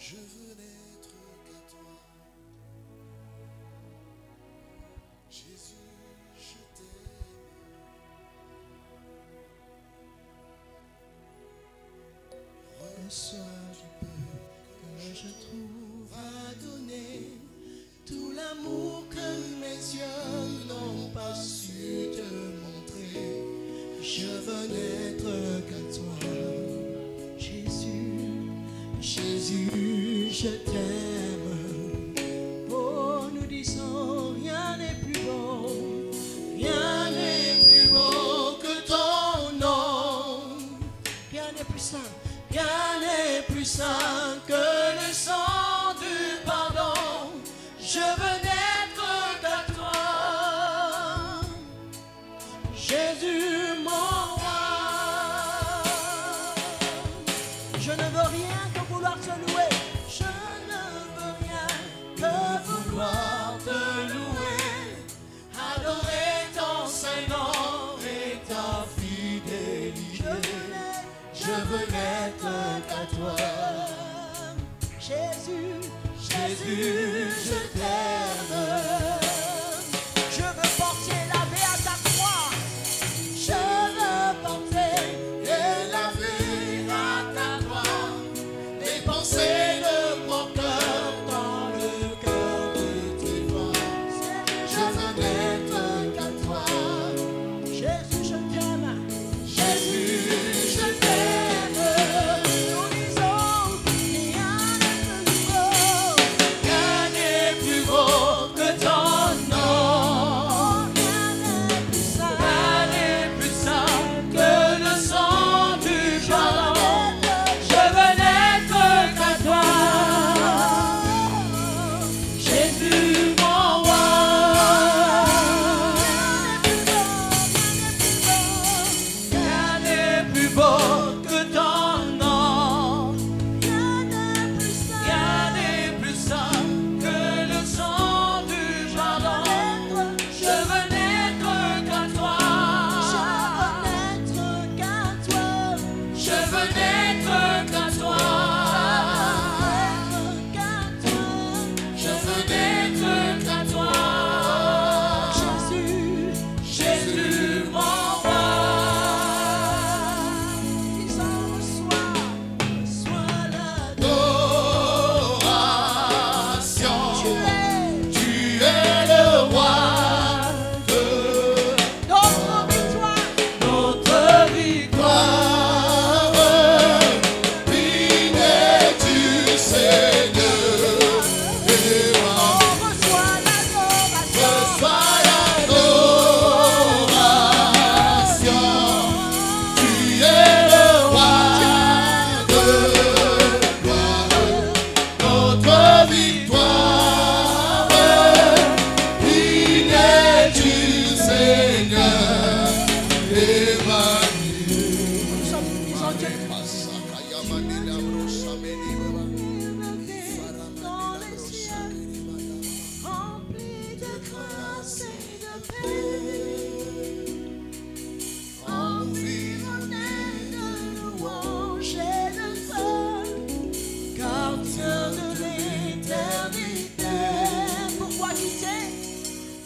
Je veux n'être qu'à toi. Jésus, je t'aime. Reçois du peu que je trouve à donner, tout l'amour que mes yeux n'ont pas su te montrer. Je veux n'être qu'à toi. Jésus, Jésus, je t'aime. Oh, nous disons, rien n'est plus beau, rien n'est plus beau que ton nom. Rien n'est plus saint, rien n'est plus saint que le sang du pardon. Je veux n'être qu'à toi, Jésus mon roi. Je ne veux rien que vouloir te louer. Je ne veux rien que vouloir te louer, adorer ton Saint-Nom et ta fidélité. Je veux n'être qu'à toi. Jésus, Jésus, je t'aime. Je veux porter la vie à ta croix. Je veux porter et la vie à ta croix. Dépenser de mon cœur dans le cœur de tes voix. Je veux n'être qu'à toi. Jésus, je t'aime. Jésus, je t'aime. Nous disons, rien n'est plus beau, rien n'est plus beau que ton nom. Rien n'est plus saint, rien n'est plus saint que le sang du pardon. Je veux n'être qu'à toi, Jésus mon roi. Rien n'est plus beau que ton nom. Rien n'est plus saint que le sang du pardon. Je veux n'être qu'à toi. Je veux n'être qu'à toi. Je veux n'être qu'à toi. Jésus, Jésus mon roi. Reçois l'adoration. Tu es le roi de notre victoire. Béni es-tu, Seigneur. Reçois l'adoration. Tu es le roi de notre victoire. Béni es-tu, Seigneur. Rempli de grâce et de paix, environné de louanges et de feu, gardien de l'éternité.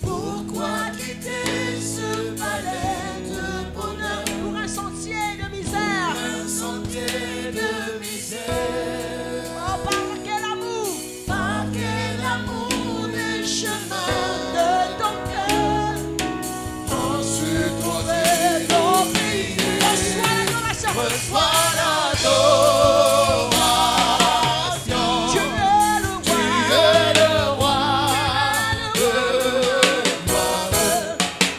Pourquoi quitter ce palais de bonheur pour un sentier de misère? Un sentier de misère. Oh, par quel amour des chemins de ton cœur. Ensuite trouver ton pays. Reçois l'adoration. Tu es le roi de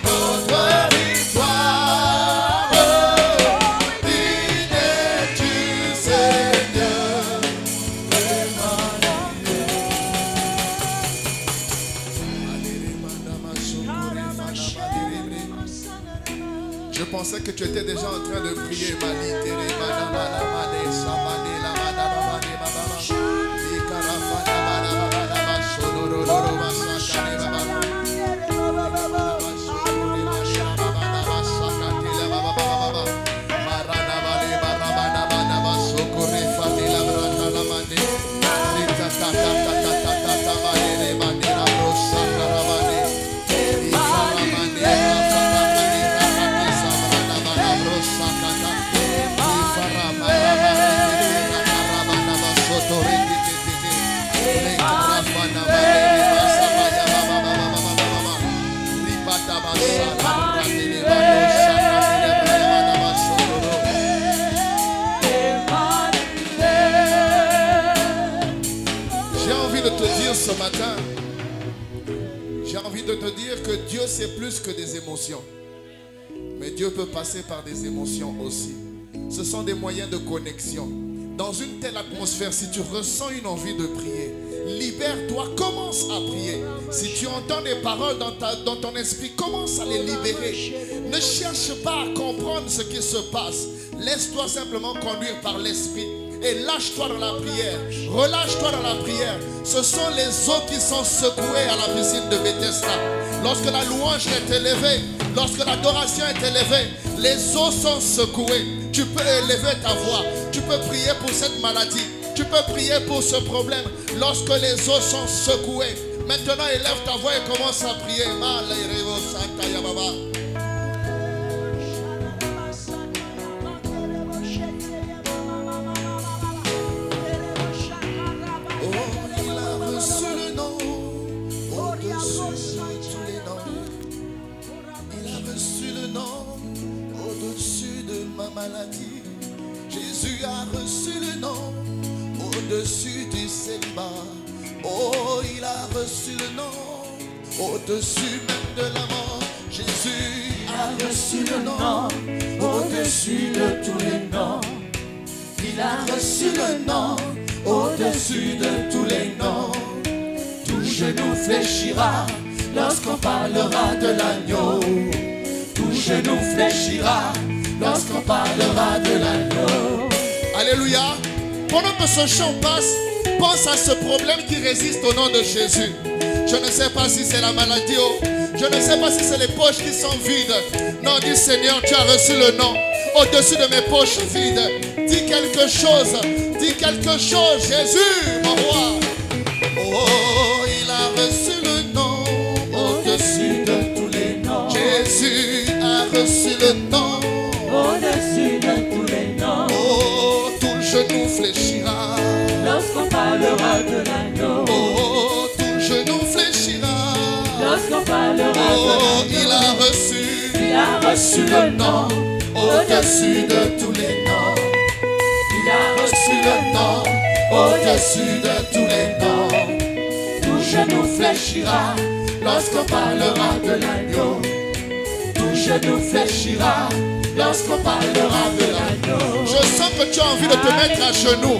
notre victoire. Béni es-tu, Seigneur. Je pensais que tu étais déjà en train de prier. Socorre, família, brota, la mande. matin, j'ai envie de te dire que Dieu c'est plus que des émotions. Mais Dieu peut passer par des émotions aussi. Ce sont des moyens de connexion. Dans une telle atmosphère, si tu ressens une envie de prier, libère-toi, commence à prier. Si tu entends des paroles dans ton esprit, commence à les libérer. Ne cherche pas à comprendre ce qui se passe. Laisse-toi simplement conduire par l'esprit. Et lâche-toi dans la prière. Relâche-toi dans la prière. Ce sont les eaux qui sont secouées à la piscine de Bethesda. Lorsque la louange est élevée, lorsque l'adoration est élevée, les eaux sont secouées. Tu peux élever ta voix. Tu peux prier pour cette maladie. Tu peux prier pour ce problème. Lorsque les eaux sont secouées. Maintenant, élève ta voix et commence à prier. Maladie. Jésus a reçu le nom au-dessus du célibat. Oh, il a reçu le nom au-dessus même de la mort. Jésus a reçu le nom au-dessus de tous les noms. Il a reçu le nom au-dessus de tous les noms. Tout genou fléchira lorsqu'on parlera de l'agneau. Tout genou fléchira lorsqu'on parlera de l'agneau. Alléluia. Pendant que ce chant passe, pense à ce problème qui résiste au nom de Jésus. Je ne sais pas si c'est la maladie. Je ne sais pas si c'est les poches qui sont vides. Non, dis Seigneur, tu as reçu le nom au-dessus de mes poches vides. Dis quelque chose. Dis quelque chose. Jésus, mon roi. Oh, il a reçu le nom au-dessus de tous les noms. Jésus a reçu le nom au-dessus de tous les noms. Oh, tout le genou fléchira lorsqu'on parlera de l'agneau. Oh, tout le genou fléchira lorsqu'on parlera de l'agneau. Il a reçu le nom au-dessus de tous les noms. Il a reçu le nom au-dessus de tous les noms. Tout genou fléchira lorsqu'on parlera de l'agneau. Tout genou fléchira lorsqu'on parlera de l'agneau. Je sens que tu as envie de te mettre à genoux.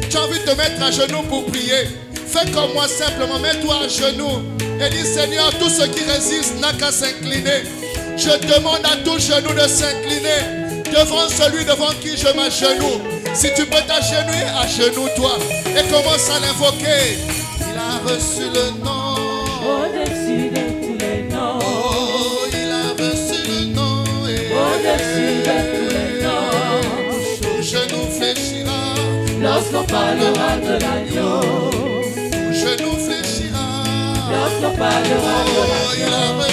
Tu as envie de te mettre à genoux pour prier. Fais comme moi simplement, mets-toi à genoux et dis Seigneur, tout ce qui résiste n'a qu'à s'incliner. Je demande à tout genou de s'incliner devant celui devant qui je m'agenouille. Si tu peux t'agenouiller, agenouille-toi et commence à l'invoquer. Il a reçu le nom au-dessus de tous les noms. Oh, il a reçu le nom au-dessus de tous les noms. Tout genou fléchira lorsqu'on parlera de l'agneau. Tout genou fléchira lorsqu'on parlera de l'agneau.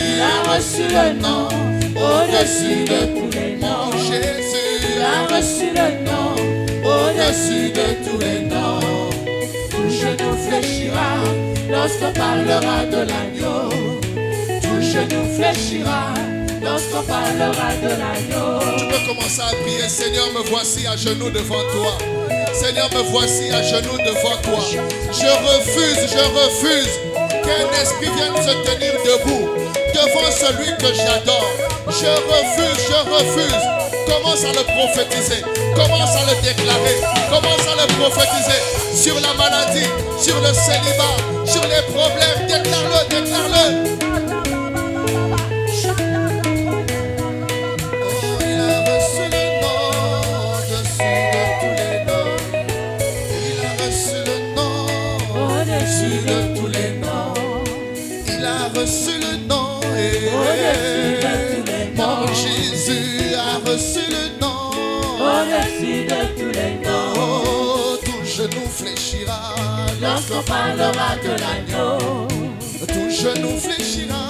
Il a reçu le nom au-dessus de tous les noms. Jésus a reçu le nom au-dessus de tous les noms. Tout genou fléchira lorsqu'on parlera de l'agneau. Tout genou fléchira lorsqu'on parlera de l'agneau. Tu peux commencer à prier. Seigneur, me voici à genoux devant toi. Seigneur, me voici à genoux devant toi. Je refuse qu'un esprit vienne se tenir debout devant celui que j'adore. Je refuse. Commence à le prophétiser. Commence à le déclarer. Commence à le prophétiser sur la maladie, sur le célibat, sur les problèmes. Déclare-le, déclare-le. De tous les noms, il a reçu le nom au-dessus de tous les noms. Jésus a reçu le nom au-dessus de tous les noms. Oh, tout genou fléchira lorsqu'on parlera de l'agneau. Tout genou fléchira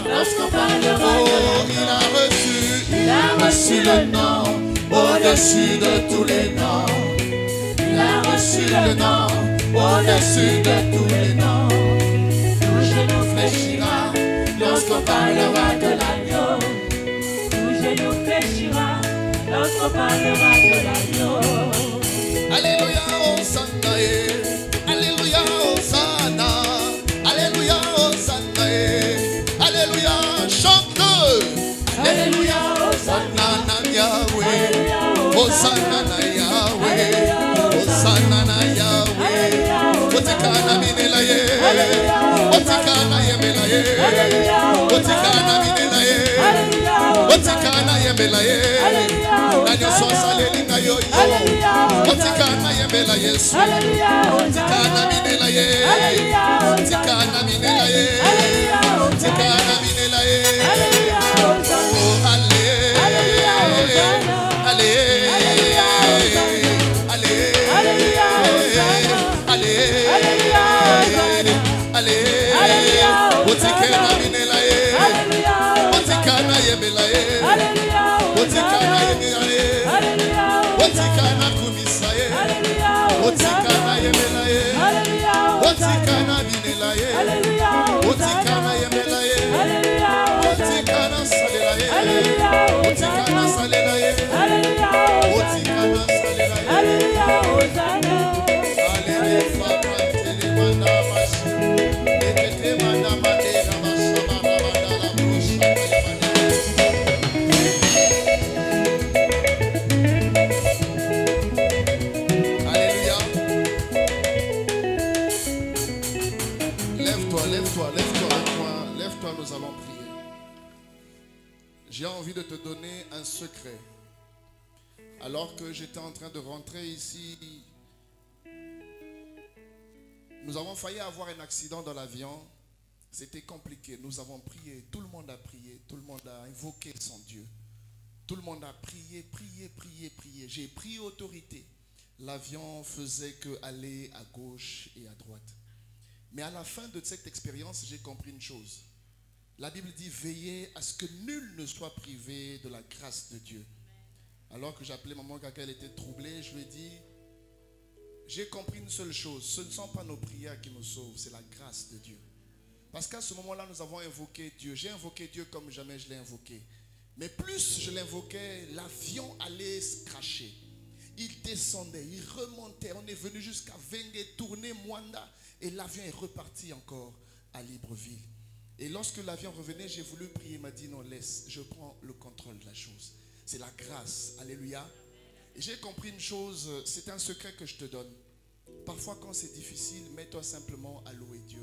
lorsqu'on parlera de l'agneau. Il a reçu le nom au-dessus de tous les noms. Il a reçu le nom au-dessus de tous les noms. Tout genou fléchira lorsqu'on parlera de l'agneau. Tout genou fléchira lorsqu'on parlera de l'agneau. Alléluia, Hosanna, Alléluia, Hosanna. Hosanna na Yahweh, Hosanna na Yahweh, Otikana minela ye, Otikana yemela ye, Otikana minela ye, Otikana yemela ye, Nanyo sosa lelinga yo yo, Otikana yemela Yesu, Otikana minela ye, Otikana minela ye, Otikana minela ye, oh allez, allez, allez, Otikana minela ye, Otikana yemela ye, Otikana yemela ye, Otikana kumisa ye, Otikana yemela ye, Otikana minela ye, Otikana yemela ye, Otikana salela ye, Otikana salela ye, Otikana salela ye, Alléluia. Lève-toi, nous allons prier. J'ai envie de te donner un secret. Alors que j'étais en train de rentrer ici, nous avons failli avoir un accident dans l'avion. C'était compliqué. Nous avons prié. Tout le monde a prié. Tout le monde a invoqué son Dieu. Tout le monde a prié, prié, prié, prié. J'ai pris autorité. L'avion faisait que aller à gauche et à droite. Mais à la fin de cette expérience, j'ai compris une chose. La Bible dit, veillez à ce que nul ne soit privé de la grâce de Dieu. Alors que j'appelais maman quand elle était troublée, je lui ai dit, j'ai compris une seule chose, ce ne sont pas nos prières qui nous sauvent, c'est la grâce de Dieu. Parce qu'à ce moment-là, nous avons invoqué Dieu. J'ai invoqué Dieu comme jamais je l'ai invoqué. Mais plus je l'invoquais, l'avion allait se cracher. Il descendait, il remontait. On est venu jusqu'à Vengue, tourner Mwanda. Et l'avion est reparti encore à Libreville. Et lorsque l'avion revenait, j'ai voulu prier. Il m'a dit non, laisse, je prends le contrôle de la chose. C'est la grâce. Alléluia. Et j'ai compris une chose, c'est un secret que je te donne. Parfois quand c'est difficile, mets-toi simplement à louer Dieu.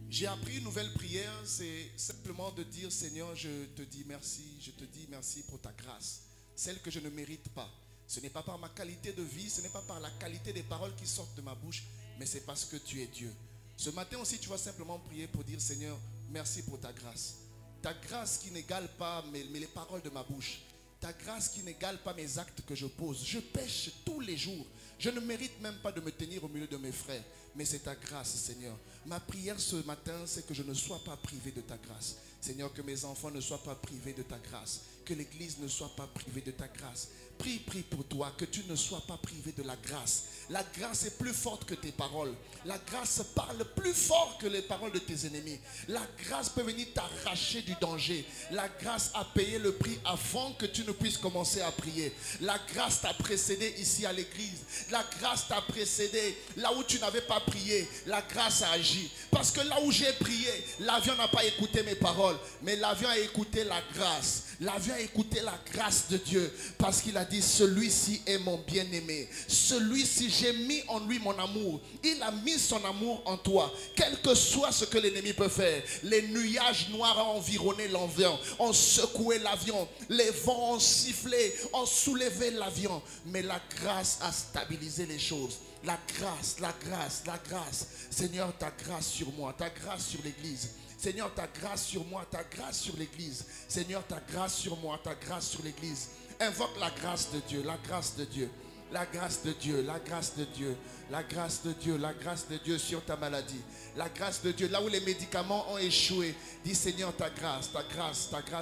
J'ai appris une nouvelle prière, c'est simplement de dire Seigneur, je te dis merci pour ta grâce. Celle que je ne mérite pas. Ce n'est pas par ma qualité de vie, ce n'est pas par la qualité des paroles qui sortent de ma bouche, mais c'est parce que tu es Dieu. Ce matin aussi, tu vas simplement prier pour dire Seigneur, merci pour ta grâce. Ta grâce qui n'égale pas mais les paroles de ma bouche. Ta grâce qui n'égale pas mes actes que je pose. Je pêche tous les jours. Je ne mérite même pas de me tenir au milieu de mes frères. Mais c'est ta grâce, Seigneur. Ma prière ce matin, c'est que je ne sois pas privé de ta grâce. Seigneur, que mes enfants ne soient pas privés de ta grâce. Que l'église ne soit pas privée de ta grâce. Prie pour toi, que tu ne sois pas privé de la grâce. La grâce est plus forte que tes paroles. La grâce parle plus fort que les paroles de tes ennemis. La grâce peut venir t'arracher du danger. La grâce a payé le prix avant que tu ne puisses commencer à prier. La grâce t'a précédé ici à l'église. La grâce t'a précédé là où tu n'avais pas prié. La grâce a agi. Parce que là où j'ai prié, l'avion n'a pas écouté mes paroles, mais l'avion a écouté la grâce. L'avion a écouté la grâce de Dieu. Parce qu'il a dit, celui-ci est mon bien-aimé. Celui-ci, j'ai mis en lui mon amour. Il a mis son amour en toi. Quel que soit ce que l'ennemi peut faire. Les nuages noirs ont environné l'avion, ont secoué l'avion. Les vents ont sifflé, ont soulevé l'avion. Mais la grâce a stabilisé les choses. La grâce, la grâce, la grâce. Seigneur, ta grâce sur moi, ta grâce sur l'église. Seigneur, ta grâce sur moi, ta grâce sur l'église. Seigneur, ta grâce sur moi, ta grâce sur l'église. Invoque la grâce de Dieu, la grâce de Dieu. La grâce de Dieu, la grâce de Dieu, la grâce de Dieu, la grâce de Dieu sur ta maladie. La grâce de Dieu, là où les médicaments ont échoué. Dis Seigneur, ta grâce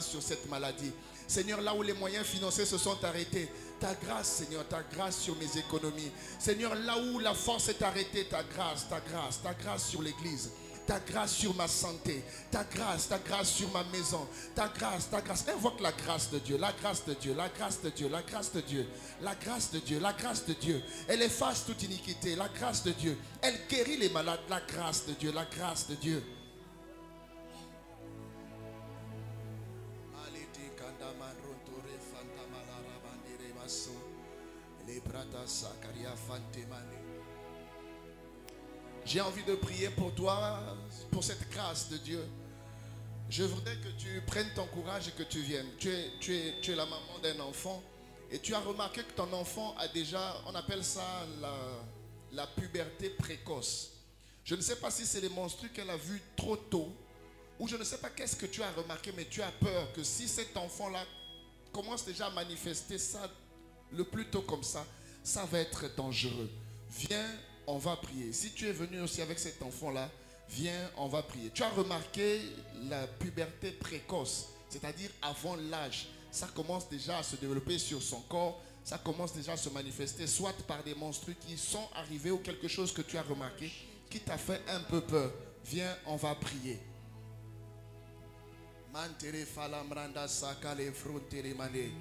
sur cette maladie. Seigneur, là où les moyens financiers se sont arrêtés, ta grâce, Seigneur, ta grâce sur mes économies. Seigneur, là où la force est arrêtée, ta grâce sur l'église. Ta grâce sur ma santé, ta grâce sur ma maison, ta grâce. Invoque la grâce de Dieu, la grâce de Dieu, la grâce de Dieu, la grâce de Dieu, la grâce de Dieu, la grâce de Dieu. Elle efface toute iniquité, la grâce de Dieu. Elle guérit les malades, la grâce de Dieu, la grâce de Dieu. J'ai envie de prier pour toi, pour cette grâce de Dieu. Je voudrais que tu prennes ton courage et que tu viennes. Tu es la maman d'un enfant et tu as remarqué que ton enfant a déjà, on appelle ça la puberté précoce. Je ne sais pas si c'est les menstrues qu'elle a vus trop tôt ou je ne sais pas qu'est-ce que tu as remarqué, mais tu as peur que si cet enfant-là commence déjà à manifester ça le plus tôt comme ça va être dangereux. Viens, on va prier. Si tu es venu aussi avec cet enfant-là, viens, on va prier. Tu as remarqué la puberté précoce, c'est-à-dire avant l'âge. Ça commence déjà à se développer sur son corps. Ça commence déjà à se manifester, soit par des menstrues qui sont arrivés ou quelque chose que tu as remarqué qui t'a fait un peu peur. Viens, on va prier. Mantere falamranda sakale frontere mande.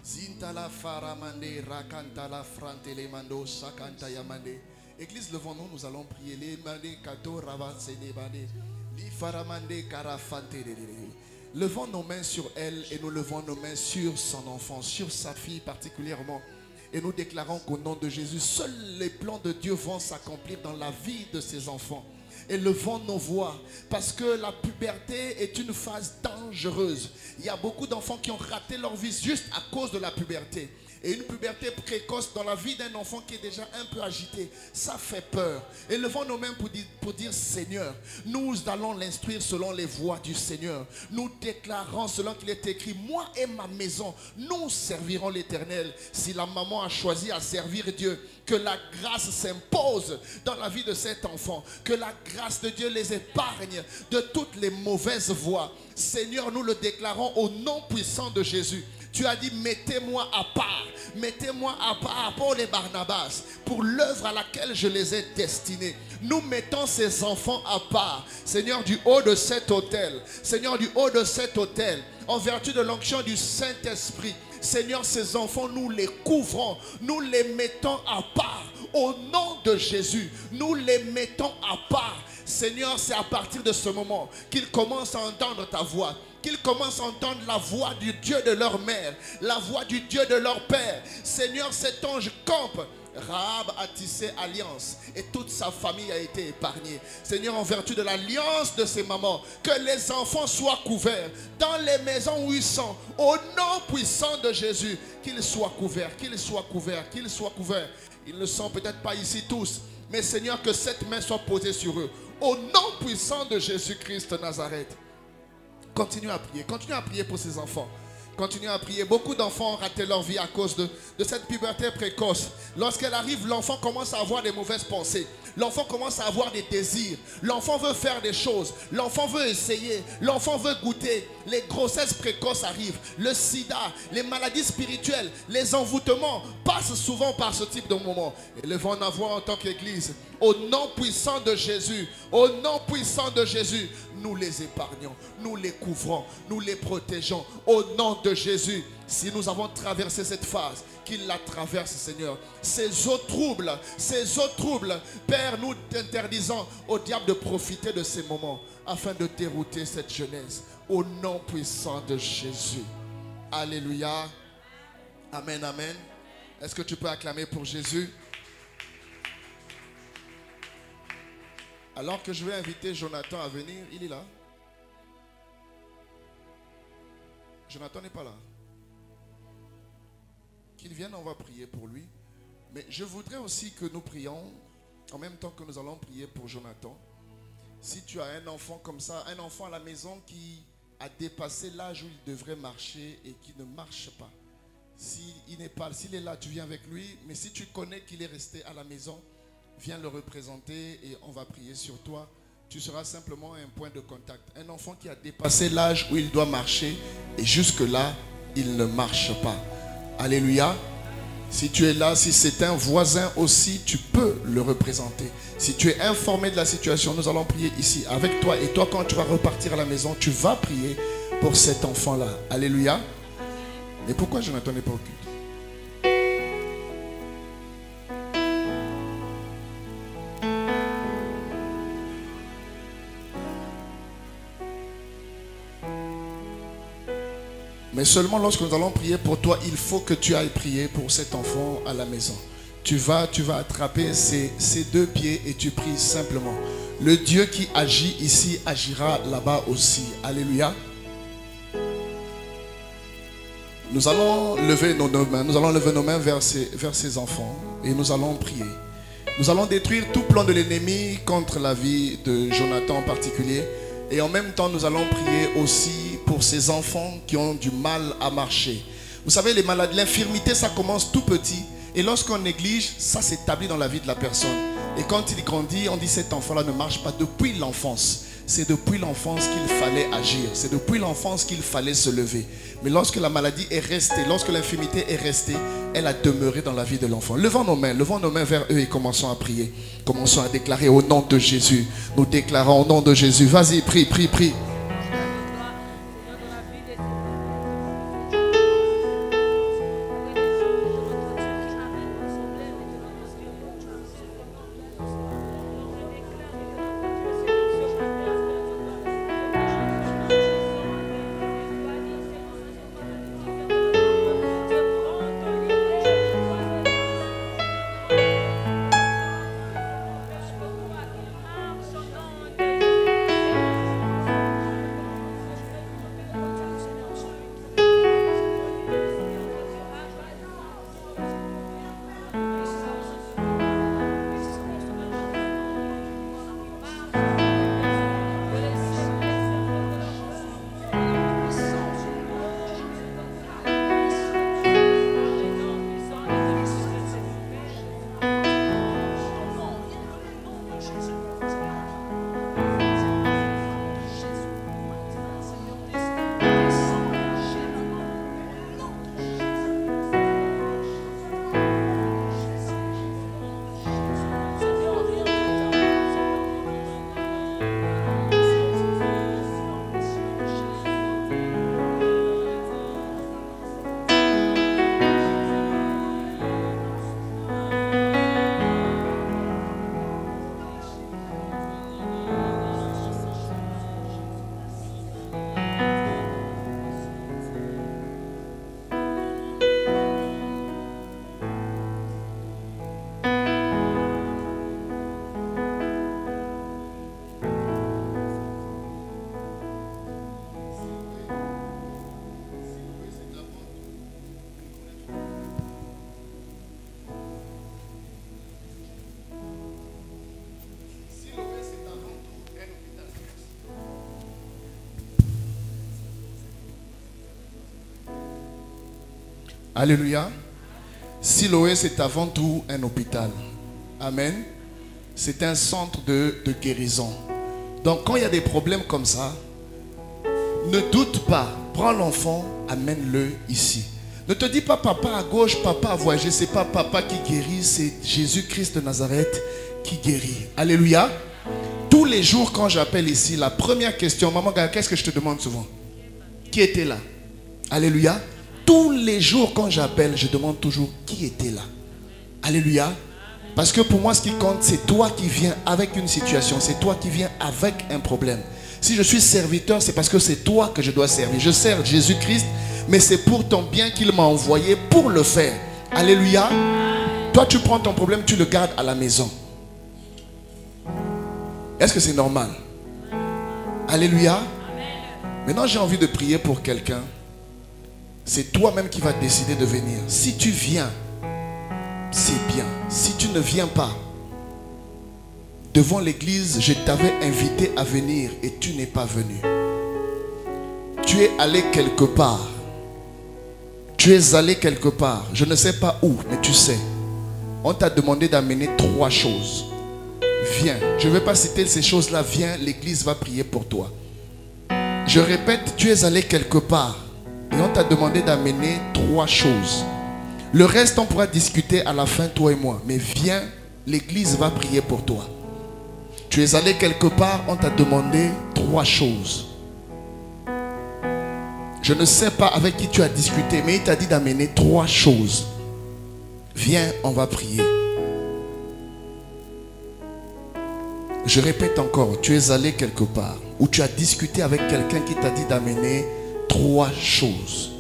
Zintala faramande rakantala frantele mando sakanta yamande. Église, levons-nous, nous allons prier. Les mande kato ravanse les mande. Li faramande karafante. Levons nos mains sur elle et nous levons nos mains sur son enfant, sur sa fille particulièrement. Et nous déclarons qu'au nom de Jésus, seuls les plans de Dieu vont s'accomplir dans la vie de ses enfants. Et levons nos voix parce que la puberté est une phase dangereuse. Il y a beaucoup d'enfants qui ont raté leur vie juste à cause de la puberté. Et une puberté précoce dans la vie d'un enfant qui est déjà un peu agité, ça fait peur. Et levons nos mains pour dire Seigneur, nous allons l'instruire selon les voies du Seigneur. Nous déclarons selon qu'il est écrit, moi et ma maison, nous servirons l'Éternel. Si la maman a choisi à servir Dieu, que la grâce s'impose dans la vie de cet enfant. Que la grâce de Dieu les épargne de toutes les mauvaises voies. Seigneur, nous le déclarons au nom puissant de Jésus. Tu as dit, mettez-moi à part pour les Barnabas, pour l'œuvre à laquelle je les ai destinés. Nous mettons ces enfants à part, Seigneur, du haut de cet autel. Seigneur, du haut de cet autel, en vertu de l'onction du Saint-Esprit. Seigneur, ces enfants, nous les couvrons, nous les mettons à part. Au nom de Jésus, nous les mettons à part. Seigneur, c'est à partir de ce moment qu'ils commencent à entendre ta voix. Qu'ils commencent à entendre la voix du Dieu de leur mère, la voix du Dieu de leur père. Seigneur, cet ange campe. Rahab a tissé alliance et toute sa famille a été épargnée. Seigneur, en vertu de l'alliance de ces mamans, que les enfants soient couverts dans les maisons où ils sont. Au nom puissant de Jésus, qu'ils soient couverts, qu'ils soient couverts, qu'ils soient couverts. Ils ne sont peut-être pas ici tous, mais Seigneur, que cette main soit posée sur eux. Au nom puissant de Jésus-Christ de Nazareth. Continue à prier pour ces enfants. Continuez à prier. Beaucoup d'enfants ont raté leur vie à cause de cette puberté précoce. Lorsqu'elle arrive, l'enfant commence à avoir des mauvaises pensées. L'enfant commence à avoir des désirs. L'enfant veut faire des choses. L'enfant veut essayer. L'enfant veut goûter. Les grossesses précoces arrivent. Le sida, les maladies spirituelles, les envoûtements passent souvent par ce type de moment. Et le vent en avoir en tant qu'église. Au nom puissant de Jésus, au nom puissant de Jésus, nous les épargnons, nous les couvrons, nous les protégeons. Au nom de Jésus, si nous avons traversé cette phase, qu'il la traverse, Seigneur. Ces eaux troubles, Père, nous t'interdisons au diable de profiter de ces moments afin de dérouter cette jeunesse. Au nom puissant de Jésus. Alléluia. Amen, amen. Est-ce que tu peux acclamer pour Jésus? Alors que je vais inviter Jonathan à venir, il est là. Jonathan n'est pas là. Qu'il vienne, on va prier pour lui. Mais je voudrais aussi que nous prions, en même temps que nous allons prier pour Jonathan. Si tu as un enfant comme ça, un enfant à la maison qui a dépassé l'âge où il devrait marcher et qui ne marche pas. S'il est là, tu viens avec lui. Mais si tu connais qu'il est resté à la maison, viens le représenter et on va prier sur toi. Tu seras simplement un point de contact. Un enfant qui a dépassé l'âge où il doit marcher et jusque-là, il ne marche pas. Alléluia. Si tu es là, si c'est un voisin aussi, tu peux le représenter. Si tu es informé de la situation, nous allons prier ici avec toi. Et toi, quand tu vas repartir à la maison, tu vas prier pour cet enfant-là. Alléluia. Et pourquoi Jonathan n'est pas au culte? Mais seulement lorsque nous allons prier pour toi, il faut que tu ailles prier pour cet enfant à la maison. Tu vas attraper ses deux pieds et tu pries simplement. Le Dieu qui agit ici agira là-bas aussi. Alléluia. Nous allons lever nos mains vers ces enfants et nous allons prier. Nous allons détruire tout plan de l'ennemi contre la vie de Jonathan en particulier. Et en même temps, nous allons prier aussi pour ces enfants qui ont du mal à marcher. Vous savez, les maladies, l'infirmité, ça commence tout petit. Et lorsqu'on néglige, ça s'établit dans la vie de la personne. Et quand il grandit, on dit cet enfant-là ne marche pas depuis l'enfance. C'est depuis l'enfance qu'il fallait agir. C'est depuis l'enfance qu'il fallait se lever. Mais lorsque la maladie est restée, lorsque l'infirmité est restée, elle a demeuré dans la vie de l'enfant. Levons nos mains vers eux et commençons à prier. Commençons à déclarer au nom de Jésus. Nous déclarons au nom de Jésus. Vas-y, prie, prie, prie. Alléluia. Siloé, c'est avant tout un hôpital. Amen. C'est un centre de guérison. Donc quand il y a des problèmes comme ça, ne doute pas. Prends l'enfant, amène-le ici. Ne te dis pas papa à gauche, papa à voyager. Ce n'est pas papa qui guérit, c'est Jésus-Christ de Nazareth qui guérit. Alléluia. Tous les jours quand j'appelle ici, la première question, maman, qu'est-ce que je te demande souvent? Qui était là? Alléluia. Tous les jours quand j'appelle, je demande toujours qui était là. Alléluia. Parce que pour moi, ce qui compte, c'est toi qui viens avec une situation. C'est toi qui viens avec un problème. Si je suis serviteur, c'est parce que c'est toi que je dois servir. Je sers Jésus-Christ, mais c'est pour ton bien qu'il m'a envoyé pour le faire. Alléluia. Toi, tu prends ton problème, tu le gardes à la maison. Est-ce que c'est normal? Alléluia. Maintenant, j'ai envie de prier pour quelqu'un. C'est toi-même qui vas décider de venir. Si tu viens, c'est bien. Si tu ne viens pas, devant l'église, je t'avais invité à venir et tu n'es pas venu. Tu es allé quelque part. Tu es allé quelque part. Je ne sais pas où, mais tu sais. On t'a demandé d'amener 3 choses. Viens. Je ne vais pas citer ces choses-là. Viens, l'église va prier pour toi. Je répète, tu es allé quelque part. Et on t'a demandé d'amener 3 choses. Le reste, on pourra discuter à la fin, toi et moi. Mais viens, l'église va prier pour toi. Tu es allé quelque part, on t'a demandé 3 choses. Je ne sais pas avec qui tu as discuté, mais il t'a dit d'amener 3 choses. Viens, on va prier. Je répète encore, tu es allé quelque part, ou tu as discuté avec quelqu'un qui t'a dit d'amener 3 choses.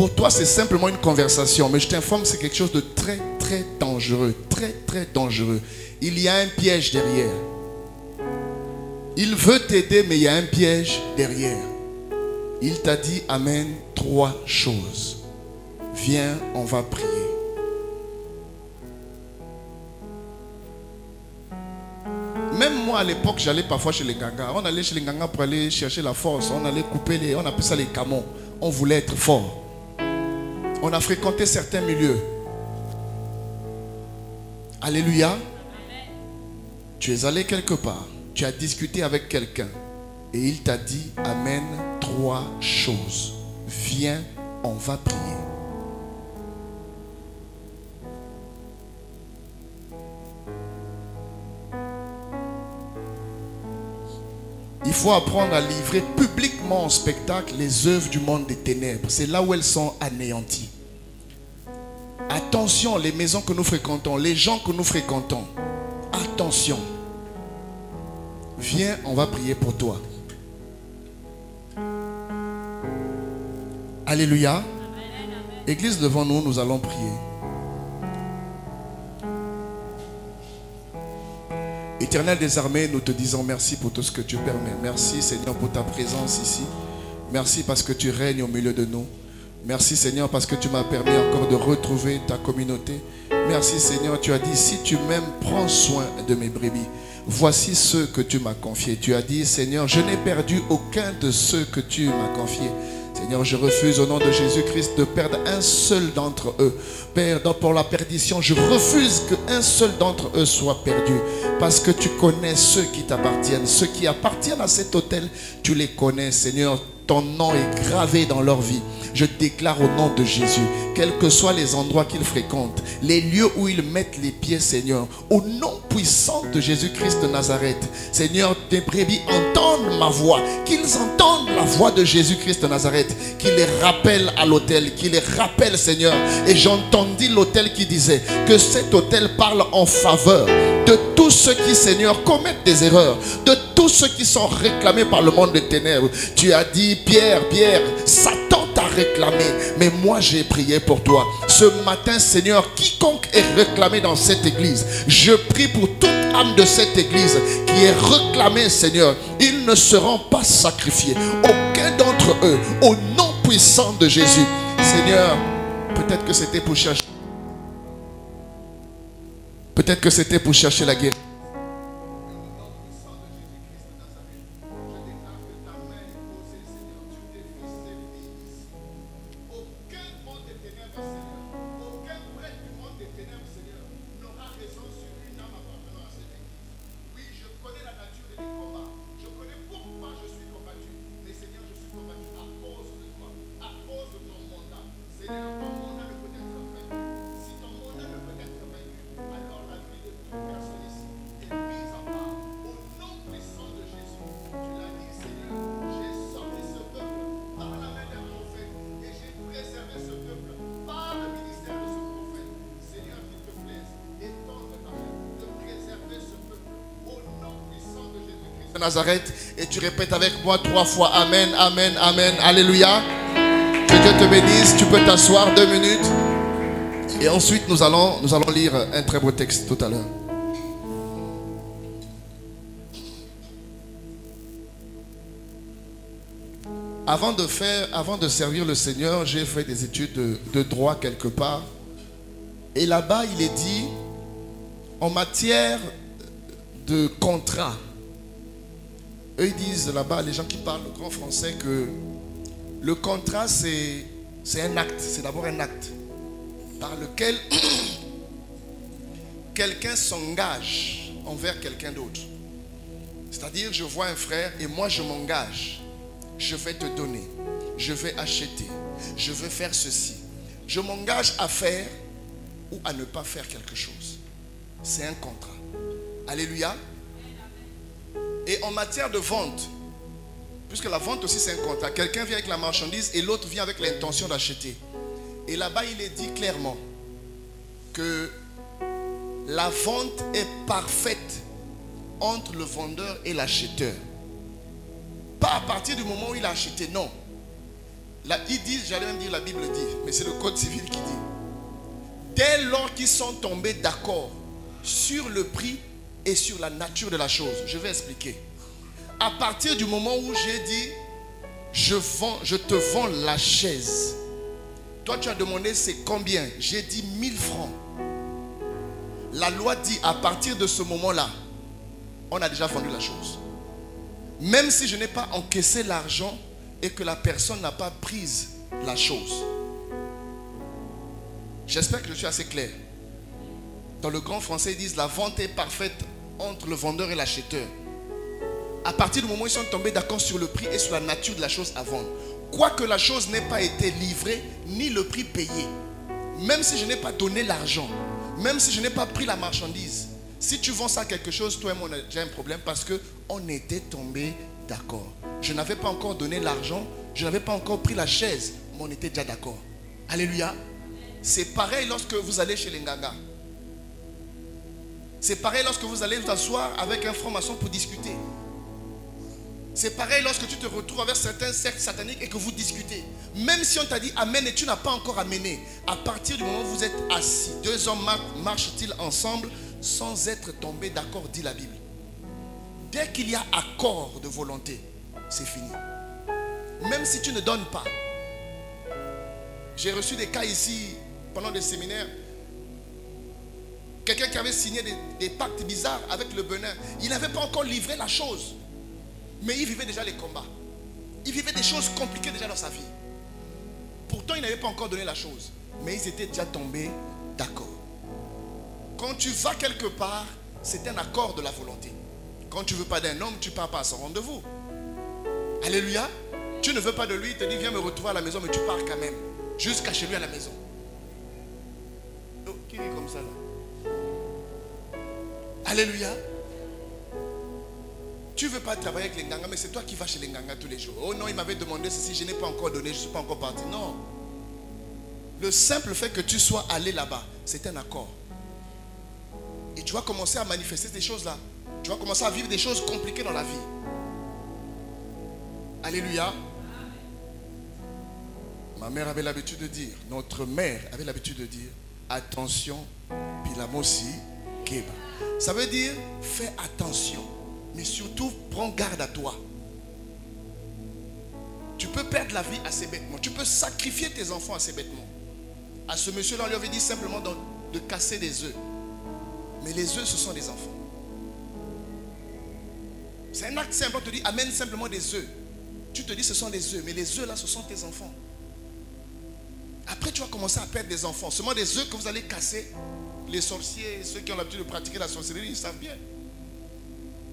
Pour toi, c'est simplement une conversation. Mais je t'informe, c'est quelque chose de très, très dangereux. Très, très dangereux. Il y a un piège derrière. Il veut t'aider, mais il y a un piège derrière. Il t'a dit, amène 3 choses. Viens, on va prier. Même moi, à l'époque, j'allais parfois chez les gangas. On allait chez les gangas pour aller chercher la force. On allait couper les... On appelait ça les camons. On voulait être fort. On a fréquenté certains milieux. Alléluia. Amen. Tu es allé quelque part. Tu as discuté avec quelqu'un. Et il t'a dit, amène 3 choses. Viens, on va prier. Il faut apprendre à livrer publiquement en spectacle les œuvres du monde des ténèbres. C'est là où elles sont anéanties. Attention, les maisons que nous fréquentons, les gens que nous fréquentons. Attention. Viens, on va prier pour toi. Alléluia. Église devant nous, nous allons prier. Éternel des armées, nous te disons merci pour tout ce que tu permets. Merci Seigneur pour ta présence ici. Merci parce que tu règnes au milieu de nous. Merci Seigneur parce que tu m'as permis encore de retrouver ta communauté. Merci Seigneur, tu as dit si tu m'aimes, prends soin de mes brebis. Voici ceux que tu m'as confiés. Tu as dit Seigneur, je n'ai perdu aucun de ceux que tu m'as confiés. Seigneur, je refuse au nom de Jésus-Christ de perdre un seul d'entre eux. Père, pour la perdition, je refuse qu'un seul d'entre eux soit perdu. Parce que tu connais ceux qui t'appartiennent. Ceux qui appartiennent à cet autel, tu les connais, Seigneur. Ton nom est gravé dans leur vie. Je déclare au nom de Jésus, quels que soient les endroits qu'ils fréquentent, les lieux où ils mettent les pieds, Seigneur, au nom puissant de Jésus-Christ de Nazareth, Seigneur, tes brebis entendent ma voix, qu'ils entendent la voix de Jésus-Christ de Nazareth, qui les rappelle à l'autel, qui les rappelle, Seigneur. Et j'entendis l'autel qui disait que cet autel parle en faveur de tous ceux qui, Seigneur, commettent des erreurs, de tous ceux qui sont réclamés par le monde des ténèbres. Tu as dit, Pierre, Satan t'a réclamé, mais moi j'ai prié pour toi. Ce matin, Seigneur, quiconque est réclamé dans cette église, je prie pour toute âme de cette église qui est réclamée, Seigneur. Ils ne seront pas sacrifiés, aucun d'entre eux, au nom puissant de Jésus. Seigneur, peut-être que c'était pour chercher. Peut-être que c'était pour chercher la guérison. Nazareth, et tu répètes avec moi 3 fois amen, amen, amen, alléluia. Que Dieu te bénisse. Tu peux t'asseoir 2 minutes et ensuite nous allons lire un très beau texte tout à l'heure. Avant de servir le Seigneur, j'ai fait des études de droit quelque part, et là-bas il est dit en matière de contrat. Eux ils disent là-bas, les gens qui parlent le grand français, que le contrat c'est un acte, c'est d'abord un acte par lequel quelqu'un s'engage envers quelqu'un d'autre. C'est-à-dire, je vois un frère et moi je m'engage, je vais te donner, je vais acheter, je vais faire ceci. Je m'engage à faire ou à ne pas faire quelque chose. C'est un contrat. Alléluia. Et en matière de vente, puisque la vente aussi c'est un contrat, quelqu'un vient avec la marchandise et l'autre vient avec l'intention d'acheter. Et là-bas il est dit clairement que la vente est parfaite entre le vendeur et l'acheteur. Pas à partir du moment où il a acheté, non. Là, ils disent, j'allais même dire la Bible dit, mais c'est le code civil qui dit. Dès lors qu'ils sont tombés d'accord sur le prix et sur la nature de la chose. Je vais expliquer. À partir du moment où j'ai dit, je te vends la chaise. Toi, tu as demandé c'est combien? J'ai dit 1000 francs. La loi dit, à partir de ce moment-là, on a déjà vendu la chose. Même si je n'ai pas encaissé l'argent et que la personne n'a pas pris la chose. J'espère que je suis assez clair. Dans le grand français, ils disent la vente est parfaite entre le vendeur et l'acheteur. À partir du moment où ils sont tombés d'accord sur le prix et sur la nature de la chose à vendre. Quoique la chose n'ait pas été livrée, ni le prix payé. Même si je n'ai pas donné l'argent, même si je n'ai pas pris la marchandise. Si tu vends ça à quelque chose, toi et moi on a déjà un problème parce qu'on était tombés d'accord. Je n'avais pas encore donné l'argent, je n'avais pas encore pris la chaise, mais on était déjà d'accord. Alléluia. C'est pareil lorsque vous allez chez les Nganga. C'est pareil lorsque vous allez vous asseoir avec un franc-maçon pour discuter. C'est pareil lorsque tu te retrouves avec certains sectes sataniques et que vous discutez. Même si on t'a dit amen et tu n'as pas encore amené, à partir du moment où vous êtes assis, deux hommes marchent-ils ensemble sans être tombés d'accord, dit la Bible. Dès qu'il y a accord de volonté, c'est fini. Même si tu ne donnes pas. J'ai reçu des cas ici pendant des séminaires. Quelqu'un qui avait signé des pactes bizarres avec le Bénin. Il n'avait pas encore livré la chose. Mais il vivait déjà les combats. Il vivait des choses compliquées déjà dans sa vie. Pourtant, il n'avait pas encore donné la chose. Mais ils étaient déjà tombés d'accord. Quand tu vas quelque part, c'est un accord de la volonté. Quand tu ne veux pas d'un homme, tu ne pars pas à son rendez-vous. Alléluia. Tu ne veux pas de lui, il te dit viens me retrouver à la maison, mais tu pars quand même. Jusqu'à chez lui à la maison. Oh, qui est comme ça là? Alléluia. Tu ne veux pas travailler avec les Nganga, mais c'est toi qui vas chez les Nganga tous les jours. Oh non, il m'avait demandé ceci, je n'ai pas encore donné, je ne suis pas encore parti. Non. Le simple fait que tu sois allé là-bas, c'est un accord. Et tu vas commencer à manifester ces choses-là. Tu vas commencer à vivre des choses compliquées dans la vie. Alléluia. Ma mère avait l'habitude de dire, notre mère avait l'habitude de dire, attention, pilamosi, keba. Ça veut dire, fais attention. Mais surtout, prends garde à toi. Tu peux perdre la vie assez bêtement. Tu peux sacrifier tes enfants assez bêtement. À ce monsieur-là, on lui avait dit simplement de casser des œufs. Mais les œufs, ce sont des enfants. C'est un acte simple. On te dit, amène simplement des œufs. Tu te dis, ce sont des œufs. Mais les œufs, là, ce sont tes enfants. Après, tu vas commencer à perdre des enfants. Seulement des œufs que vous allez casser. Les sorciers, ceux qui ont l'habitude de pratiquer la sorcellerie, ils savent bien.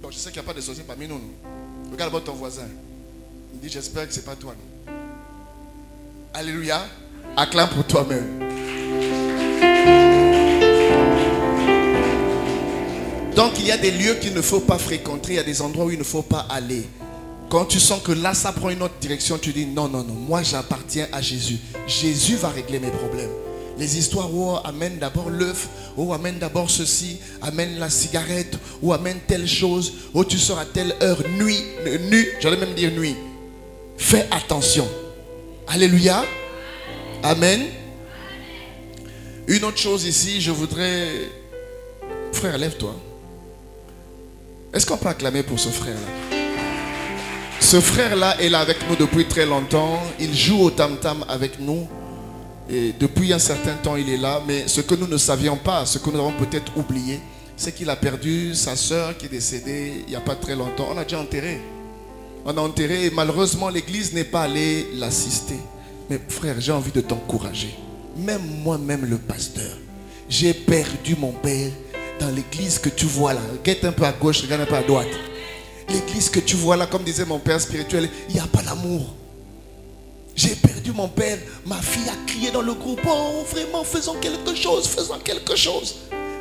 Donc je sais qu'il n'y a pas de sorciers parmi nous. Regarde ton voisin. Il dit, j'espère que ce n'est pas toi. Non. Alléluia. Acclame pour toi-même. Donc il y a des lieux qu'il ne faut pas fréquenter. Il y a des endroits où il ne faut pas aller. Quand tu sens que là, ça prend une autre direction, tu dis, non, non, non. Moi, j'appartiens à Jésus. Jésus va régler mes problèmes. Les histoires où amène d'abord l'œuf, où amène d'abord ceci, amène la cigarette, où amène telle chose, où tu sors à telle heure, nuit, j'allais même dire nuit. Fais attention. Alléluia. Amen. Une autre chose ici, je voudrais... Frère, lève-toi. Est-ce qu'on peut acclamer pour ce frère-là? Ce frère-là est là avec nous depuis très longtemps. Il joue au tam-tam avec nous. Et depuis un certain temps, il est là. Mais ce que nous ne savions pas, ce que nous avons peut-être oublié, c'est qu'il a perdu sa soeur qui est décédée il n'y a pas très longtemps. On a déjà enterré. On a enterré et malheureusement, l'église n'est pas allée l'assister. Mais frère, j'ai envie de t'encourager. Même moi-même, le pasteur, j'ai perdu mon père dans l'église que tu vois là. Regarde un peu à gauche, regarde un peu à droite. L'église que tu vois là, comme disait mon père spirituel, il n'y a pas d'amour. J'ai perdu mon père. Ma fille a crié dans le groupe. Oh, vraiment, faisons quelque chose, faisons quelque chose.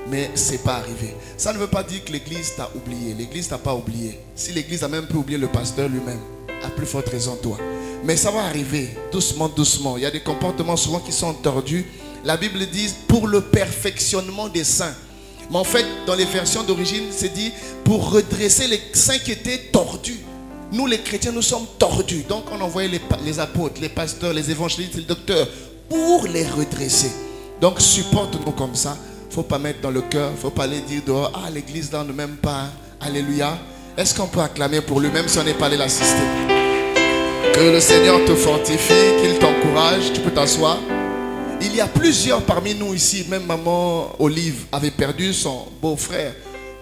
Mais ce n'est pas arrivé. Ça ne veut pas dire que l'église t'a oublié. L'église t'a pas oublié. Si l'église a même pu oublier le pasteur lui-même, à plus forte raison toi. Mais ça va arriver, doucement, doucement. Il y a des comportements souvent qui sont tordus. La Bible dit pour le perfectionnement des saints. Mais en fait, dans les versions d'origine, c'est dit pour redresser les saints qui étaient tordus. Nous les chrétiens, nous sommes tordus. Donc on envoyait les apôtres, les pasteurs, les évangélistes, les docteurs pour les redresser. Donc supporte-nous comme ça. Il ne faut pas mettre dans le cœur, il ne faut pas aller dire dehors, ah l'église là on ne m'aime pas. Alléluia. Est-ce qu'on peut acclamer pour lui, même si on n'est pas allé l'assister? Que le Seigneur te fortifie, qu'il t'encourage. Tu peux t'asseoir. Il y a plusieurs parmi nous ici, même maman Olive avait perdu son beau-frère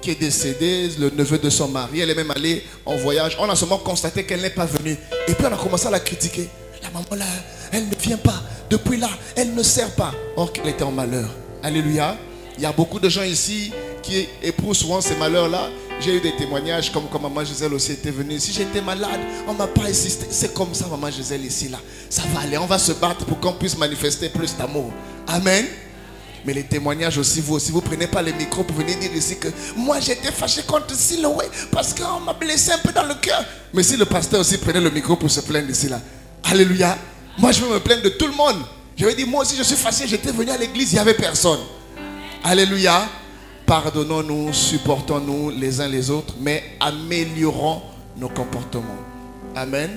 qui est décédé, le neveu de son mari. Elle est même allée en voyage. On a seulement constaté qu'elle n'est pas venue. Et puis on a commencé à la critiquer. La maman là, elle ne vient pas. Depuis là, elle ne sert pas. Or qu'elle était en malheur. Alléluia. Il y a beaucoup de gens ici qui éprouvent souvent ces malheurs-là. J'ai eu des témoignages comme quand maman Gisèle aussi était venue. Si j'étais malade, on ne m'a pas insisté. C'est comme ça, maman Gisèle ici, là. Ça va aller, on va se battre pour qu'on puisse manifester plus d'amour. Amen. Mais les témoignages aussi, vous aussi, vous ne prenez pas les micros pour venir dire ici que moi j'étais fâché contre Siloé parce qu'on m'a blessé un peu dans le cœur. Mais si le pasteur aussi prenait le micro pour se plaindre ici, là. Alléluia. Moi je veux me plaindre de tout le monde. Je vais dire, moi aussi je suis fâché, j'étais venu à l'église, il n'y avait personne. Alléluia. Pardonnons-nous, supportons-nous les uns les autres, mais améliorons nos comportements. Amen.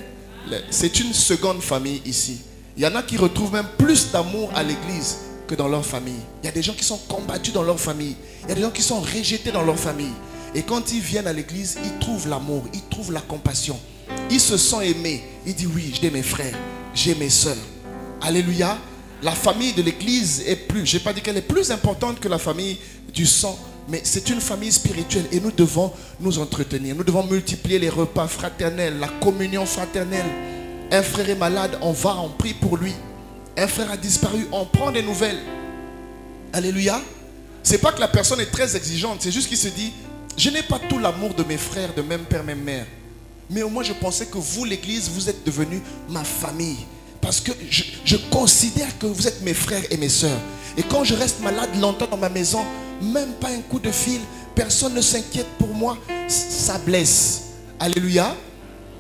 C'est une seconde famille ici. Il y en a qui retrouvent même plus d'amour à l'église que dans leur famille. Il y a des gens qui sont combattus dans leur famille. Il y a des gens qui sont rejetés dans leur famille. Et quand ils viennent à l'église, ils trouvent l'amour, ils trouvent la compassion. Ils se sentent aimés. Ils disent oui, j'ai mes frères, j'ai mes soeurs. Alléluia. La famille de l'église est plus, je n'ai pas dit qu'elle est plus importante que la famille du sang, mais c'est une famille spirituelle et nous devons nous entretenir. Nous devons multiplier les repas fraternels, la communion fraternelle. Un frère est malade, on va, on prie pour lui. Un frère a disparu, on prend des nouvelles. Alléluia. C'est pas que la personne est très exigeante, c'est juste qu'il se dit, je n'ai pas tout l'amour de mes frères, de même père, même mère. Mais au moins je pensais que vous, l'église, vous êtes devenus ma famille. Parce que je considère que vous êtes mes frères et mes sœurs. Et quand je reste malade longtemps dans ma maison, même pas un coup de fil, personne ne s'inquiète pour moi, ça blesse. Alléluia.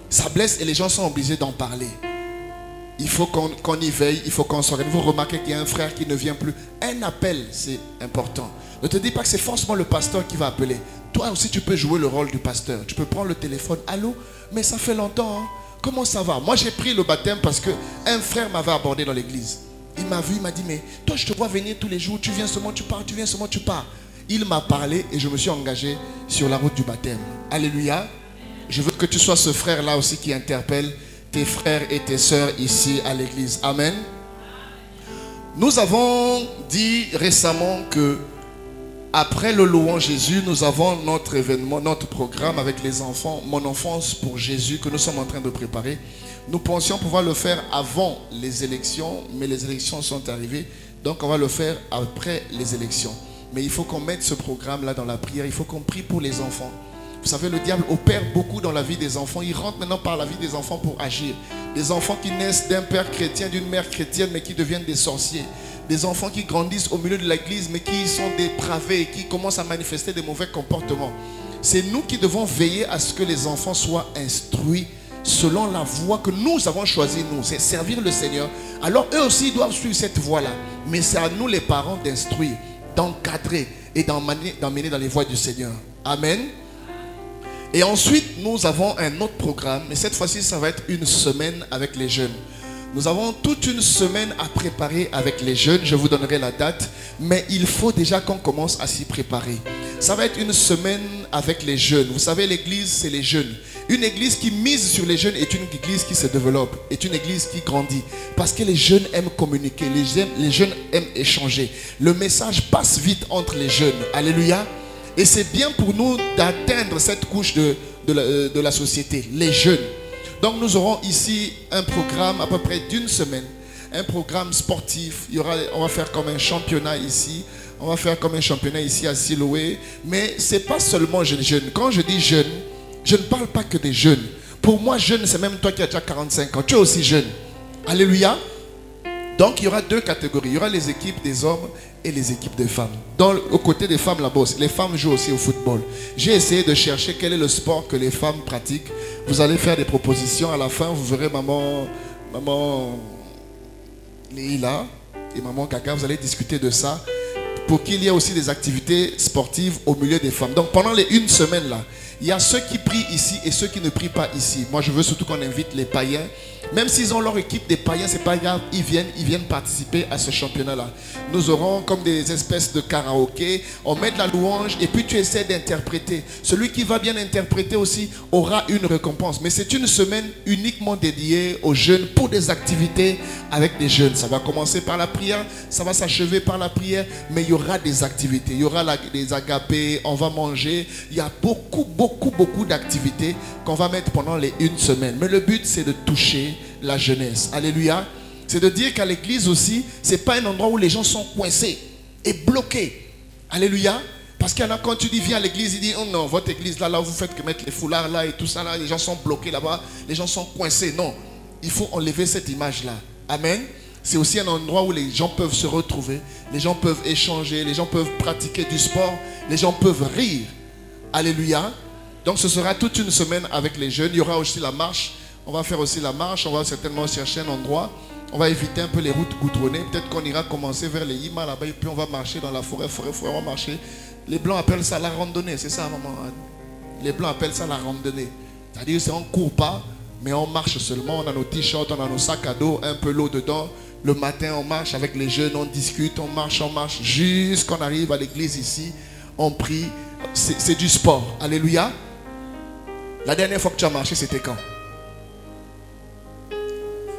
Ça blesse et les gens sont obligés d'en parler. Il faut qu'on y veille, il faut qu'on s'organise. Vous remarquez qu'il y a un frère qui ne vient plus. Un appel, c'est important. Ne te dis pas que c'est forcément le pasteur qui va appeler. Toi aussi, tu peux jouer le rôle du pasteur. Tu peux prendre le téléphone. Allô, mais ça fait longtemps, hein? Comment ça va? Moi j'ai pris le baptême parce qu'un frère m'avait abordé dans l'église. Il m'a vu, il m'a dit, mais toi je te vois venir tous les jours, tu viens seulement, tu pars, tu viens seulement, tu pars. Il m'a parlé et je me suis engagé sur la route du baptême. Alléluia. Je veux que tu sois ce frère là aussi qui interpelle tes frères et tes sœurs ici à l'église. Amen. Nous avons dit récemment que après le louange Jésus, nous avons notre événement, notre programme avec les enfants, Mon enfance pour Jésus, que nous sommes en train de préparer. Nous pensions pouvoir le faire avant les élections, mais les élections sont arrivées. Donc on va le faire après les élections. Mais il faut qu'on mette ce programme-là dans la prière. Il faut qu'on prie pour les enfants. Vous savez, le diable opère beaucoup dans la vie des enfants. Il rentre maintenant par la vie des enfants pour agir. Des enfants qui naissent d'un père chrétien, d'une mère chrétienne, mais qui deviennent des sorciers. Des enfants qui grandissent au milieu de l'église, mais qui sont dépravés, qui commencent à manifester des mauvais comportements. C'est nous qui devons veiller à ce que les enfants soient instruits selon la voie que nous avons choisie, nous. C'est servir le Seigneur. Alors eux aussi, ils doivent suivre cette voie-là. Mais c'est à nous, les parents, d'instruire, d'encadrer et d'emmener dans les voies du Seigneur. Amen. Et ensuite, nous avons un autre programme. Mais cette fois-ci, ça va être une semaine avec les jeunes. Nous avons toute une semaine à préparer avec les jeunes. Je vous donnerai la date. Mais il faut déjà qu'on commence à s'y préparer. Ça va être une semaine avec les jeunes. Vous savez, l'église, c'est les jeunes. Une église qui mise sur les jeunes est une église qui se développe. Est une église qui grandit. Parce que les jeunes aiment communiquer. Les jeunes aiment échanger. Le message passe vite entre les jeunes. Alléluia. Et c'est bien pour nous d'atteindre cette couche de la société. Les jeunes. Donc nous aurons ici un programme à peu près d'une semaine, un programme sportif. On va faire comme un championnat ici, on va faire comme un championnat ici à Siloé. Mais ce n'est pas seulement jeunes. Quand je dis jeunes, je ne parle pas que des jeunes. Pour moi, jeune, c'est même toi qui as déjà 45 ans. Tu es aussi jeune. Alléluia. Donc il y aura deux catégories. Il y aura les équipes des hommes et les équipes des femmes. Aux côtés des femmes là-bas, les femmes jouent aussi au football. J'ai essayé de chercher quel est le sport que les femmes pratiquent. Vous allez faire des propositions. À la fin, vous verrez maman Léila et maman Kaka. Vous allez discuter de ça. pour qu'il y ait aussi des activités sportives au milieu des femmes. Donc pendant les 1 semaine là, il y a ceux qui prient ici et ceux qui ne prient pas ici. Moi je veux surtout qu'on invite les païens. Même s'ils ont leur équipe des païens, c'est pas grave, ils viennent participer à ce championnat-là. Nous aurons comme des espèces de karaoké, on met de la louange et puis tu essaies d'interpréter. Celui qui va bien interpréter aussi aura une récompense. Mais c'est une semaine uniquement dédiée aux jeunes pour des activités avec des jeunes. Ça va commencer par la prière, ça va s'achever par la prière, mais il y aura des activités. Il y aura des agapés, on va manger. Il y a beaucoup d'activités qu'on va mettre pendant les 1 semaine. Mais le but, c'est de toucher la jeunesse. Alléluia. C'est de dire qu'à l'église aussi, c'est pas un endroit où les gens sont coincés et bloqués. Alléluia. Parce qu'il y en a, quand tu dis viens à l'église, il dit oh non, votre église là, vous faites que mettre les foulards là et tout ça là, les gens sont bloqués là-bas, les gens sont coincés. Non, il faut enlever cette image là. Amen. C'est aussi un endroit où les gens peuvent se retrouver, les gens peuvent échanger, les gens peuvent pratiquer du sport, les gens peuvent rire. Alléluia. Donc ce sera toute une semaine avec les jeunes. Il y aura aussi la marche. On va faire aussi la marche. On va certainement chercher un endroit. On va éviter un peu les routes goudronnées. Peut-être qu'on ira commencer vers les Yima là-bas. Et puis on va marcher dans la forêt. On va marcher. Les Blancs appellent ça la randonnée. C'est ça, maman. Les Blancs appellent ça la randonnée. C'est-à-dire qu'on ne court pas, mais on marche seulement. On a nos t-shirts, on a nos sacs à dos, un peu l'eau dedans. Le matin, on marche avec les jeunes. On discute, on marche. Jusqu'à qu'on arrive à l'église ici. On prie. C'est du sport. Alléluia. La dernière fois que tu as marché, c'était quand?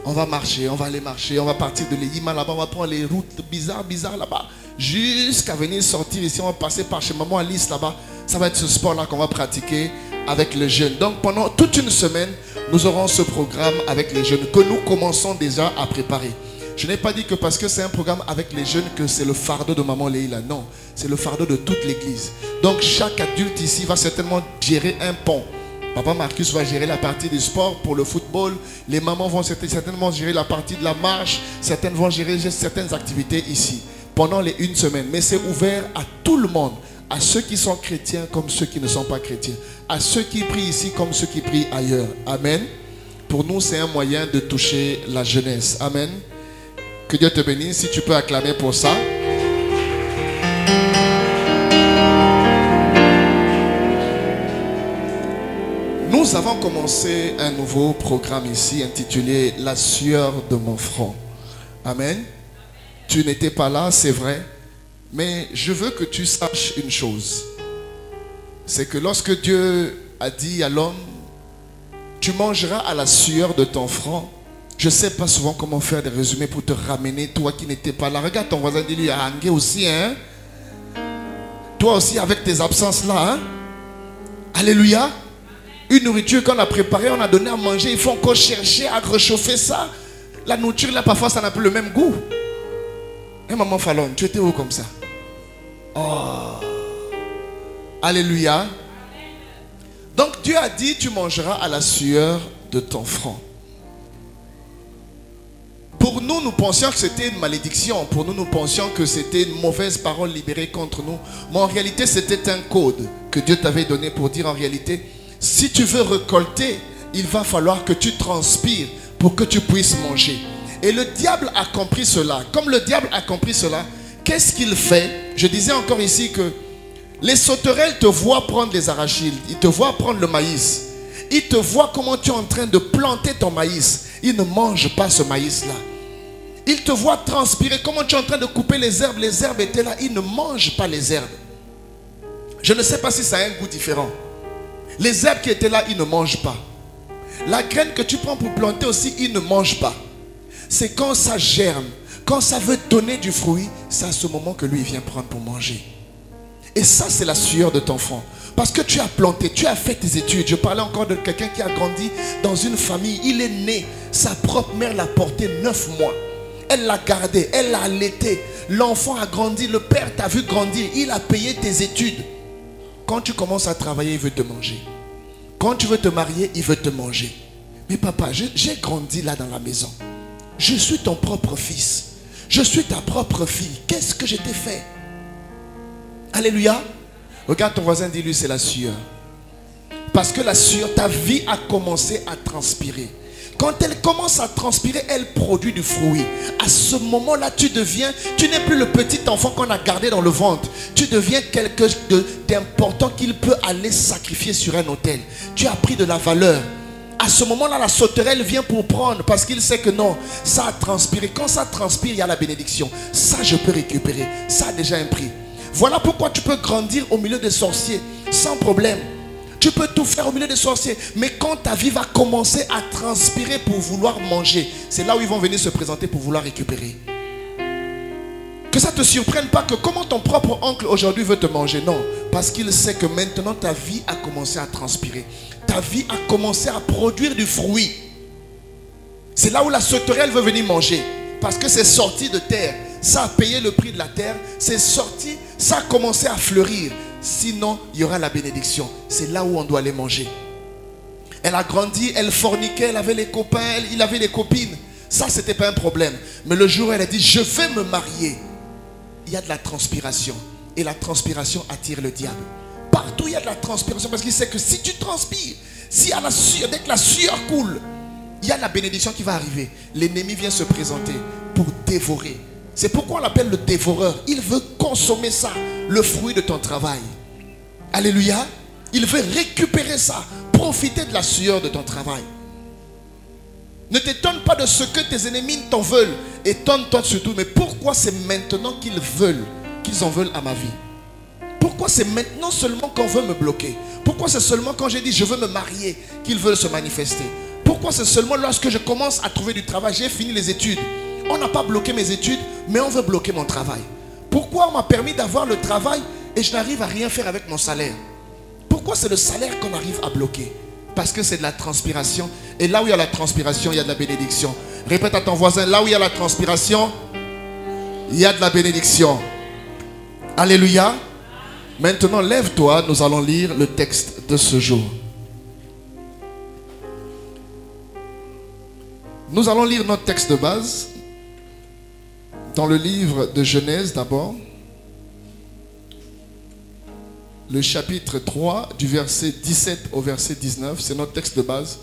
On va marcher, on va aller marcher, on va partir de l'Eyima là-bas, on va prendre les routes bizarres là-bas, jusqu'à venir sortir ici, on va passer par chez maman Alice là-bas. Ça va être ce sport-là qu'on va pratiquer avec les jeunes. Donc pendant toute une semaine, nous aurons ce programme avec les jeunes que nous commençons déjà à préparer. Je n'ai pas dit que parce que c'est un programme avec les jeunes que c'est le fardeau de maman Leïla. Non, c'est le fardeau de toute l'église. Donc chaque adulte ici va certainement gérer un pont. Papa Marcus va gérer la partie du sport pour le football. Les mamans vont certainement gérer la partie de la marche. Certaines vont gérer certaines activités ici pendant les 1 semaine. Mais c'est ouvert à tout le monde. À ceux qui sont chrétiens comme ceux qui ne sont pas chrétiens. À ceux qui prient ici comme ceux qui prient ailleurs. Amen. Pour nous, c'est un moyen de toucher la jeunesse. Amen. Que Dieu te bénisse. Si tu peux acclamer pour ça. Nous avons commencé un nouveau programme ici intitulé La sueur de mon front. Amen. Tu n'étais pas là, c'est vrai. Mais je veux que tu saches une chose. C'est que lorsque Dieu a dit à l'homme, tu mangeras à la sueur de ton front. Je ne sais pas souvent comment faire des résumés pour te ramener, toi qui n'étais pas là. Regarde ton voisin, dis-lui, à Angé aussi, hein. Toi aussi avec tes absences là, hein. Alléluia. Une nourriture qu'on a préparée, on a donné à manger, il faut encore chercher à réchauffer ça. La nourriture là, parfois ça n'a plus le même goût. Et maman Fallon, tu étais où comme ça? Oh. Alléluia. Donc Dieu a dit, tu mangeras à la sueur de ton front. Pour nous, nous pensions que c'était une malédiction. Pour nous, nous pensions que c'était une mauvaise parole libérée contre nous. Mais en réalité, c'était un code que Dieu t'avait donné pour dire en réalité, si tu veux récolter, il va falloir que tu transpires pour que tu puisses manger. Et le diable a compris cela. Comme le diable a compris cela, qu'est-ce qu'il fait? Je disais encore ici que les sauterelles te voient prendre les arachides. Ils te voient prendre le maïs. Ils te voient comment tu es en train de planter ton maïs. Ils ne mangent pas ce maïs-là. Ils te voient transpirer comment tu es en train de couper les herbes. Les herbes étaient là. Ils ne mangent pas les herbes. Je ne sais pas si ça a un goût différent. Les herbes qui étaient là, ils ne mangent pas. La graine que tu prends pour planter aussi, ils ne mangent pas. C'est quand ça germe, quand ça veut donner du fruit, c'est à ce moment que lui vient prendre pour manger. Et ça, c'est la sueur de ton front. Parce que tu as planté, tu as fait tes études. Je parlais encore de quelqu'un qui a grandi dans une famille. Il est né, sa propre mère l'a porté 9 mois. Elle l'a gardé, elle l'a allaité. L'enfant a grandi, le père t'a vu grandir. Il a payé tes études. Quand tu commences à travailler, il veut te manger. Quand tu veux te marier, il veut te manger. Mais papa, j'ai grandi là dans la maison. Je suis ton propre fils. Je suis ta propre fille. Qu'est-ce que je t'ai fait? Alléluia. Regarde ton voisin, dis-lui, c'est la sueur. Parce que la sueur, ta vie a commencé à transpirer. Quand elle commence à transpirer, elle produit du fruit. À ce moment-là, tu n'es plus le petit enfant qu'on a gardé dans le ventre. Tu deviens quelque chose d'important qu'il peut aller sacrifier sur un autel. Tu as pris de la valeur. À ce moment-là, la sauterelle vient pour prendre parce qu'il sait que non, ça a transpiré. Quand ça transpire, il y a la bénédiction. Ça, je peux récupérer. Ça a déjà un prix. Voilà pourquoi tu peux grandir au milieu des sorciers sans problème. Tu peux tout faire au milieu des sorciers. Mais quand ta vie va commencer à transpirer pour vouloir manger, c'est là où ils vont venir se présenter pour vouloir récupérer. Que ça ne te surprenne pas que comment ton propre oncle aujourd'hui veut te manger. Non, parce qu'il sait que maintenant ta vie a commencé à transpirer. Ta vie a commencé à produire du fruit. C'est là où la sauterelle veut venir manger. Parce que c'est sorti de terre. Ça a payé le prix de la terre. C'est sorti, ça a commencé à fleurir. Sinon, il y aura la bénédiction. C'est là où on doit aller manger. Elle a grandi, elle forniquait, elle avait les copains, il avait les copines. Ça, ce n'était pas un problème. Mais le jour où elle a dit, je vais me marier, il y a de la transpiration. Et la transpiration attire le diable. Partout, il y a de la transpiration. Parce qu'il sait que si tu transpires, si à la sueur, dès que la sueur coule, il y a la bénédiction qui va arriver. L'ennemi vient se présenter pour dévorer. C'est pourquoi on l'appelle le dévoreur. Il veut consommer ça, le fruit de ton travail. Alléluia. Il veut récupérer ça, profiter de la sueur de ton travail. Ne t'étonne pas de ce que tes ennemis t'en veulent. Étonne-toi surtout, mais pourquoi c'est maintenant qu'ils en veulent à ma vie? Pourquoi c'est maintenant seulement qu'on veut me bloquer? Pourquoi c'est seulement quand j'ai dit je veux me marier qu'ils veulent se manifester? Pourquoi c'est seulement lorsque je commence à trouver du travail, j'ai fini les études? On n'a pas bloqué mes études, mais on veut bloquer mon travail. Pourquoi on m'a permis d'avoir le travail et je n'arrive à rien faire avec mon salaire? Pourquoi c'est le salaire qu'on arrive à bloquer? Parce que c'est de la transpiration. Et là où il y a la transpiration, il y a de la bénédiction. Répète à ton voisin, là où il y a la transpiration, il y a de la bénédiction. Alléluia. Maintenant, lève-toi, nous allons lire le texte de ce jour. Nous allons lire notre texte de base dans le livre de Genèse d'abord. Le chapitre 3 du verset 17 au verset 19, c'est notre texte de base.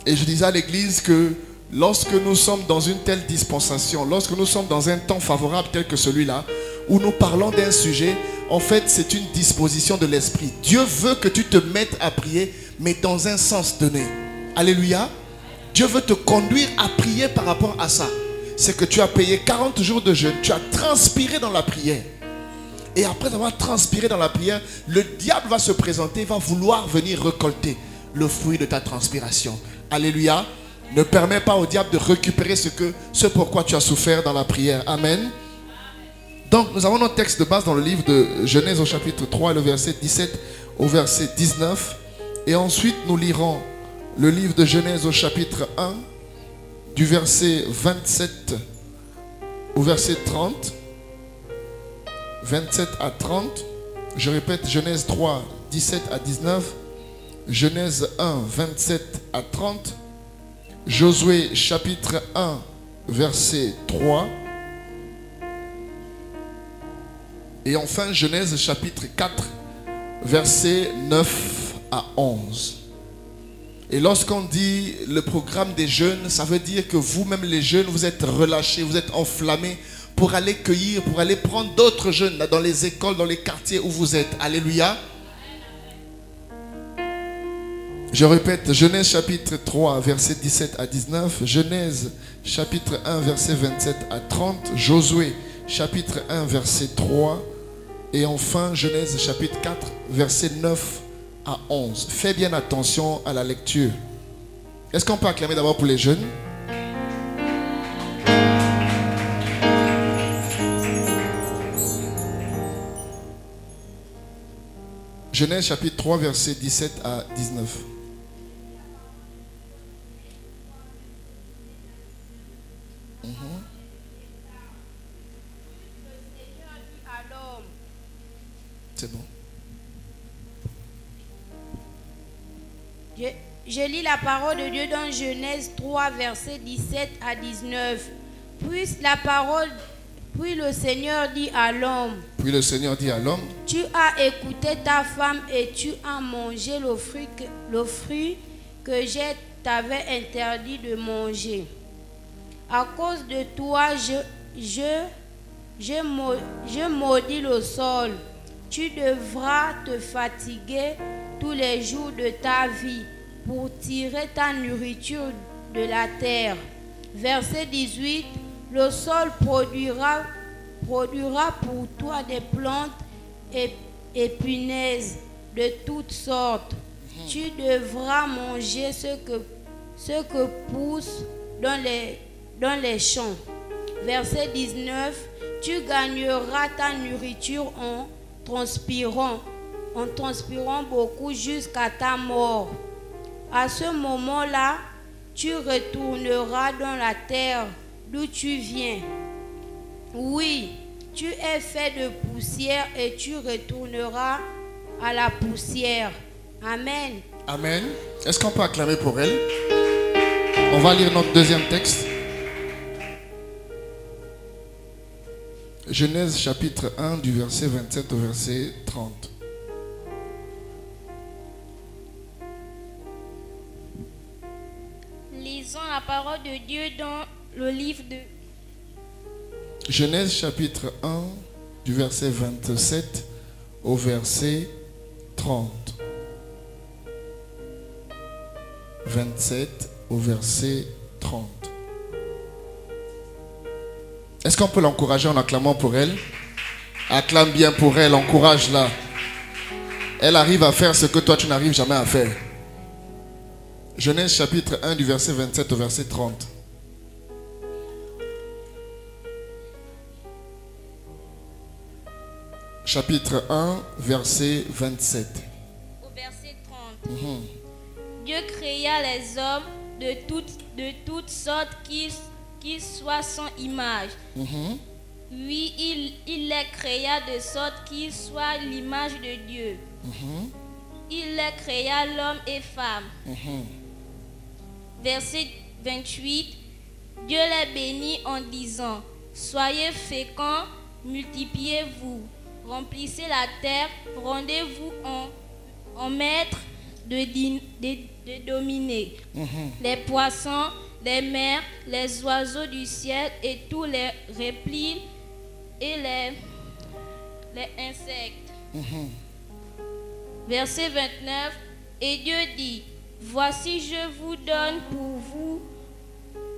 Et je disais à l'église que lorsque nous sommes dans une telle dispensation, lorsque nous sommes dans un temps favorable tel que celui-là, où nous parlons d'un sujet, en fait c'est une disposition de l'esprit. Dieu veut que tu te mettes à prier, mais dans un sens donné. Alléluia. Dieu veut te conduire à prier par rapport à ça. C'est que tu as payé 40 jours de jeûne, tu as transpiré dans la prière. Et après avoir transpiré dans la prière, le diable va se présenter, va vouloir venir récolter le fruit de ta transpiration. Alléluia. Ne permets pas au diable de récupérer ce pourquoi tu as souffert dans la prière. Amen. Donc nous avons notre texte de base dans le livre de Genèse au chapitre 3, le verset 17 au verset 19. Et ensuite nous lirons le livre de Genèse au chapitre 1, du verset 27 au verset 30. 27 à 30. Je répète, Genèse 3, 17 à 19. Genèse 1, 27 à 30. Josué chapitre 1, verset 3. Et enfin, Genèse chapitre 4, verset 9 à 11. Et lorsqu'on dit le programme des jeunes, ça veut dire que vous-même les jeunes, vous êtes relâchés, vous êtes enflammés pour aller cueillir, pour aller prendre d'autres jeunes là, dans les écoles, dans les quartiers où vous êtes. Alléluia. Je répète, Genèse chapitre 3, verset 17 à 19. Genèse chapitre 1, verset 27 à 30. Josué chapitre 1, verset 3. Et enfin, Genèse chapitre 4, verset 9 à 11. Fais bien attention à la lecture. Est-ce qu'on peut acclamer d'abord pour les jeunes? Genèse chapitre 3, verset 17 à 19. C'est bon. Je lis la parole de Dieu dans Genèse 3, verset 17 à 19. Puis le Seigneur dit à l'homme. Puis le Seigneur dit à l'homme. Tu as écouté ta femme et tu as mangé le fruit que j'ai t'avais interdit de manger. À cause de toi, je maudis le sol. Tu devras te fatiguer tous les jours de ta vie pour tirer ta nourriture de la terre. Verset 18. Le sol produira pour toi des plantes épineuses de toutes sortes. Tu devras manger ce que pousse dans les champs. Verset 19. Tu gagneras ta nourriture en transpirant beaucoup jusqu'à ta mort. À ce moment-là, tu retourneras dans la terre d'où tu viens. Oui, tu es fait de poussière et tu retourneras à la poussière. Amen. Amen. Est-ce qu'on peut acclamer pour elle? On va lire notre deuxième texte. Genèse chapitre 1 du verset 27 au verset 30. Lisons la parole de Dieu dans le livre de Genèse chapitre 1 du verset 27 au verset 30. 27 au verset 30. Est-ce qu'on peut l'encourager en acclamant pour elle? Acclame bien pour elle, encourage-la. Elle arrive à faire ce que toi tu n'arrives jamais à faire. Genèse chapitre 1 du verset 27 au verset 30. Chapitre 1, verset 27. Au verset 30. Dieu créa les hommes de toutes sortes qui soient sans image. Oui, il les créa de sorte qu'ils soient l'image de Dieu. Il les créa l'homme et femme. Verset 28. Dieu les bénit en disant: soyez féconds, multipliez-vous, remplissez la terre, rendez-vous en maître de dominer les poissons, les mers, les oiseaux du ciel et tous les reptiles et les insectes. Verset 29. Et Dieu dit: voici, je vous donne pour vous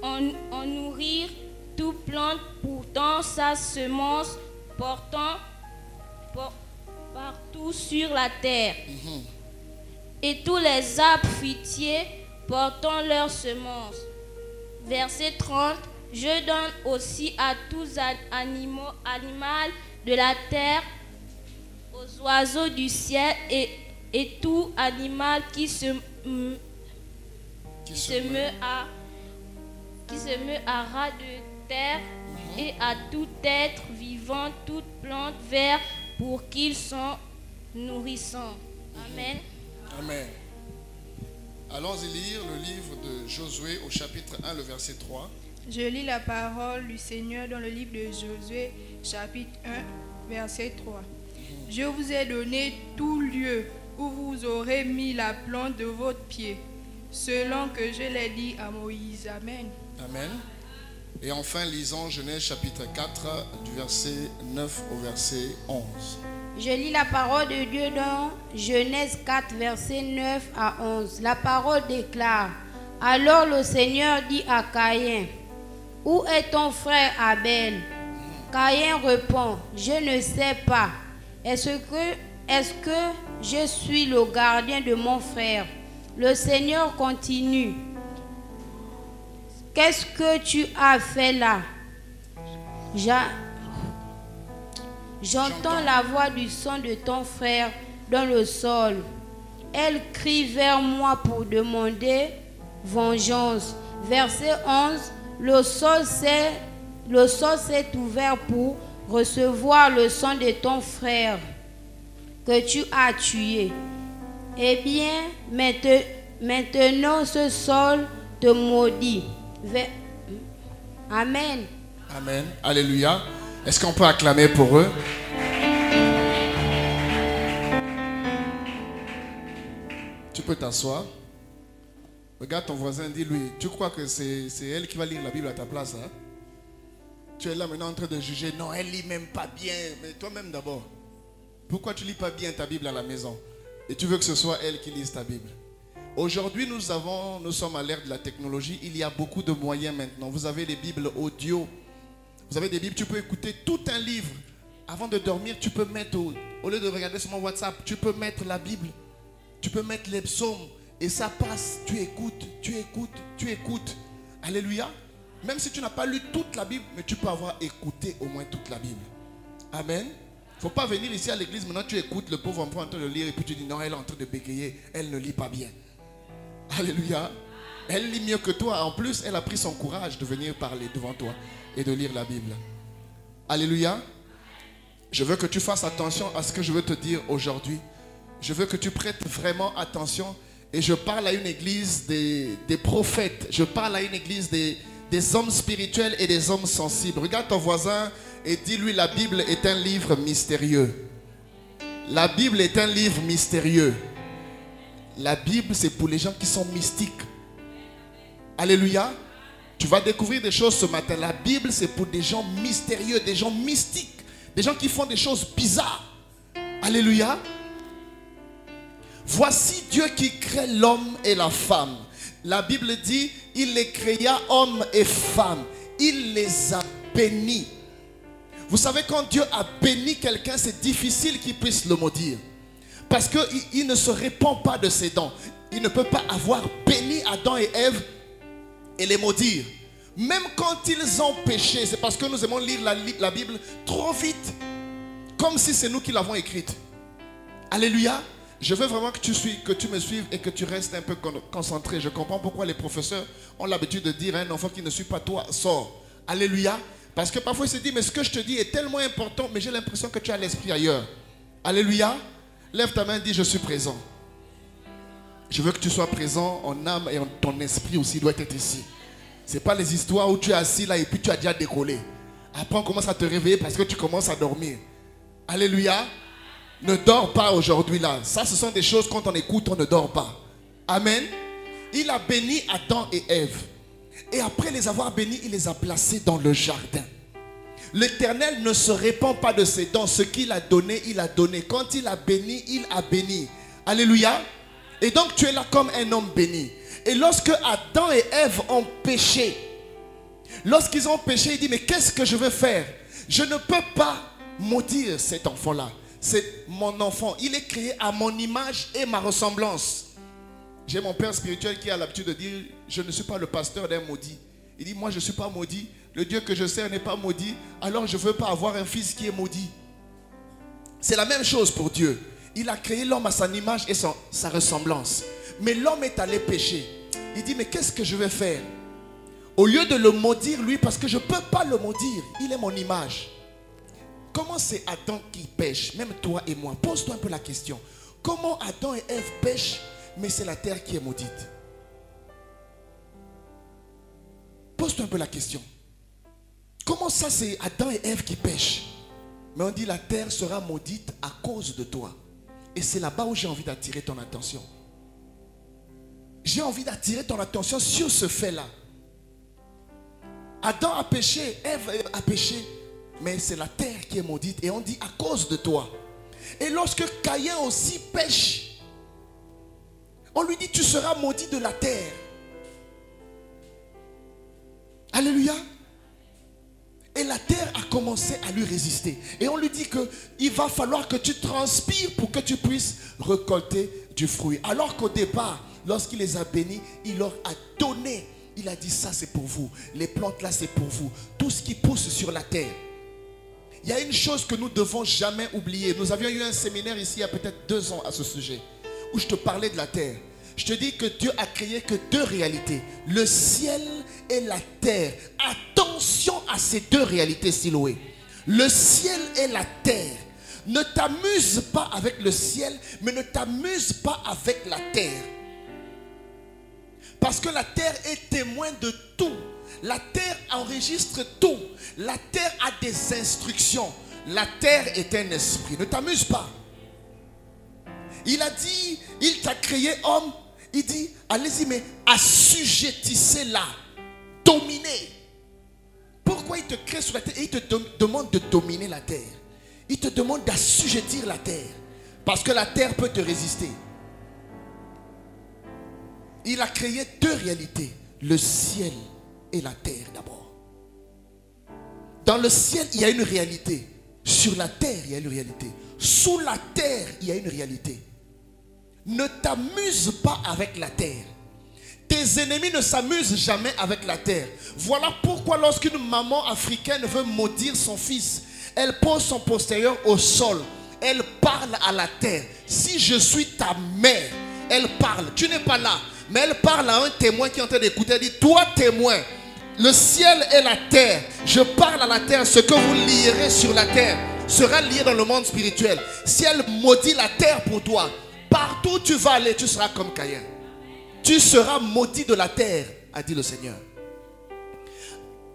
en nourrir toute plante portant sa semence, portant partout sur la terre, et tous les arbres fruitiers portant leur semence. Verset 30. Je donne aussi à tous animaux de la terre, aux oiseaux du ciel et tout animal qui se meut à ras de terre, et à tout être vivant, toute plante verte, pour qu'ils soient nourrissants. Amen. Amen. Allons-y lire le livre de Josué au chapitre 1, le verset 3. Je lis la parole du Seigneur dans le livre de Josué, chapitre 1, verset 3. Je vous ai donné tout lieu où vous aurez mis la plante de votre pied, selon que je l'ai dit à Moïse. Amen. Amen. Et enfin, lisons Genèse chapitre 4, du verset 9 au verset 11. Je lis la parole de Dieu dans Genèse 4, verset 9 à 11. La parole déclare: alors le Seigneur dit à Caïn: où est ton frère Abel? Caïn répond: je ne sais pas. Est-ce que je suis le gardien de mon frère? Le Seigneur continue: qu'est-ce que tu as fait là? J'entends la voix du son de ton frère dans le sol. Elle crie vers moi pour demander vengeance. Verset 11. Le sol s'est ouvert pour recevoir le sang de ton frère que tu as tué. Eh bien, maintenant ce sol te maudit. Amen. Amen. Alléluia. Est-ce qu'on peut acclamer pour eux? Tu peux t'asseoir. Regarde ton voisin, dis-lui, tu crois que c'est elle qui va lire la Bible à ta place, hein? Tu es là maintenant en train de juger. Non, elle lit même pas bien. Mais toi-même d'abord. Pourquoi tu lis pas bien ta Bible à la maison? Et tu veux que ce soit elle qui lise ta Bible? Aujourd'hui, nous sommes à l'ère de la technologie. Il y a beaucoup de moyens maintenant. Vous avez des Bibles audio. Vous avez des Bibles, tu peux écouter tout un livre. Avant de dormir, tu peux mettre, au lieu de regarder sur mon WhatsApp, tu peux mettre la Bible. Tu peux mettre les psaumes. Et ça passe. Tu écoutes, tu écoutes, tu écoutes. Alléluia. Même si tu n'as pas lu toute la Bible, mais tu peux avoir écouté au moins toute la Bible. Amen. Il ne faut pas venir ici à l'église, maintenant tu écoutes le pauvre enfant en train de lire et puis tu dis non, elle est en train de bégayer, elle ne lit pas bien. Alléluia. Elle lit mieux que toi. En plus, elle a pris son courage de venir parler devant toi et de lire la Bible. Alléluia. Je veux que tu fasses attention à ce que je veux te dire aujourd'hui. Je veux que tu prêtes vraiment attention. Et je parle à une église des prophètes. Je parle à une église des hommes spirituels et des hommes sensibles. Regarde ton voisin et dis-lui, la Bible est un livre mystérieux. La Bible est un livre mystérieux. La Bible, c'est pour les gens qui sont mystiques. Alléluia. Tu vas découvrir des choses ce matin. La Bible, c'est pour des gens mystérieux, des gens mystiques, des gens qui font des choses bizarres. Alléluia. Voici Dieu qui crée l'homme et la femme. La Bible dit, il les créa hommes et femmes. Il les a bénis. Vous savez, quand Dieu a béni quelqu'un, c'est difficile qu'il puisse le maudire. Parce qu'il ne se répand pas de ses dons. Il ne peut pas avoir béni Adam et Ève et les maudire. Même quand ils ont péché, c'est parce que nous aimons lire la Bible trop vite. Comme si c'est nous qui l'avons écrite. Alléluia. Je veux vraiment que tu me suives et que tu restes un peu concentré. Je comprends pourquoi les professeurs ont l'habitude de dire à un enfant qui ne suit pas toi, sors. Alléluia. Parce que parfois il se dit, mais ce que je te dis est tellement important, mais j'ai l'impression que tu as l'esprit ailleurs. Alléluia. Lève ta main et dis, je suis présent. Je veux que tu sois présent en âme et en ton esprit aussi doit être ici. Ce n'est pas les histoires où tu es assis là et puis tu as déjà décollé. Après on commence à te réveiller parce que tu commences à dormir. Alléluia. Ne dors pas aujourd'hui là. Ça, ce sont des choses quand on écoute, on ne dort pas. Amen. Il a béni Adam et Ève. Et après les avoir bénis, il les a placés dans le jardin. L'Éternel ne se répand pas de ses dons. Ce qu'il a donné, il a donné. Quand il a béni, il a béni. Alléluia. Et donc tu es là comme un homme béni. Et lorsque Adam et Ève ont péché, lorsqu'ils ont péché, il dit, mais qu'est-ce que je vais faire? Je ne peux pas maudire cet enfant-là. C'est mon enfant. Il est créé à mon image et ma ressemblance. J'ai mon père spirituel qui a l'habitude de dire, je ne suis pas le pasteur d'un maudit. Il dit, moi je ne suis pas maudit. Le Dieu que je sers n'est pas maudit. Alors je ne veux pas avoir un fils qui est maudit. C'est la même chose pour Dieu. Il a créé l'homme à son image et sa ressemblance. Mais l'homme est allé pécher. Il dit, mais qu'est-ce que je vais faire? Au lieu de le maudire lui, parce que je ne peux pas le maudire. Il est mon image. Comment c'est Adam qui pêche? Même toi et moi. Pose-toi un peu la question. Comment Adam et Ève pêchent, mais c'est la terre qui est maudite? Pose-toi un peu la question. Comment ça c'est Adam et Ève qui pêchent? Mais on dit la terre sera maudite à cause de toi. Et c'est là-bas où j'ai envie d'attirer ton attention. J'ai envie d'attirer ton attention sur ce fait-là. Adam a péché, Ève a péché. Mais c'est la terre qui est maudite. Et on dit à cause de toi. Et lorsque Caïn aussi pêche, on lui dit tu seras maudit de la terre. Alléluia. Et la terre a commencé à lui résister. Et on lui dit qu'il va falloir que tu transpires pour que tu puisses récolter du fruit. Alors qu'au départ, lorsqu'il les a bénis, il leur a donné. Il a dit ça c'est pour vous. Les plantes là c'est pour vous. Tout ce qui pousse sur la terre. Il y a une chose que nous ne devons jamais oublier. Nous avions eu un séminaire ici il y a peut-être 2 ans à ce sujet, où je te parlais de la terre. Je te dis que Dieu a créé que 2 réalités, le ciel et la terre. Attention à ces 2 réalités, Siloé. Le ciel et la terre. Ne t'amuse pas avec le ciel, mais ne t'amuse pas avec la terre. Parce que la terre est témoin de tout. La terre enregistre tout. La terre a des instructions. La terre est un esprit. Ne t'amuse pas. Il a dit, il t'a créé homme Il dit, allez-y, mais assujettissez-la, dominez. Pourquoi il te crée sur la terre et il te demande de dominer la terre? Il te demande d'assujettir la terre. Parce que la terre peut te résister. Il a créé deux réalités, le ciel et la terre d'abord. Dans le ciel, il y a une réalité. Sur la terre, il y a une réalité. Sous la terre, il y a une réalité. Ne t'amuse pas avec la terre. Tes ennemis ne s'amusent jamais avec la terre. Voilà pourquoi lorsqu'une maman africaine veut maudire son fils, elle pose son postérieur au sol. Elle parle à la terre. Si je suis ta mère, elle parle. Tu n'es pas là. Mais elle parle à un témoin qui est en train d'écouter. Elle dit, toi témoin, le ciel et la terre, je parle à la terre, ce que vous lierez sur la terre sera lié dans le monde spirituel. Si elle maudit la terre pour toi, partout où tu vas aller, tu seras comme Caïn. Tu seras maudit de la terre, a dit le Seigneur.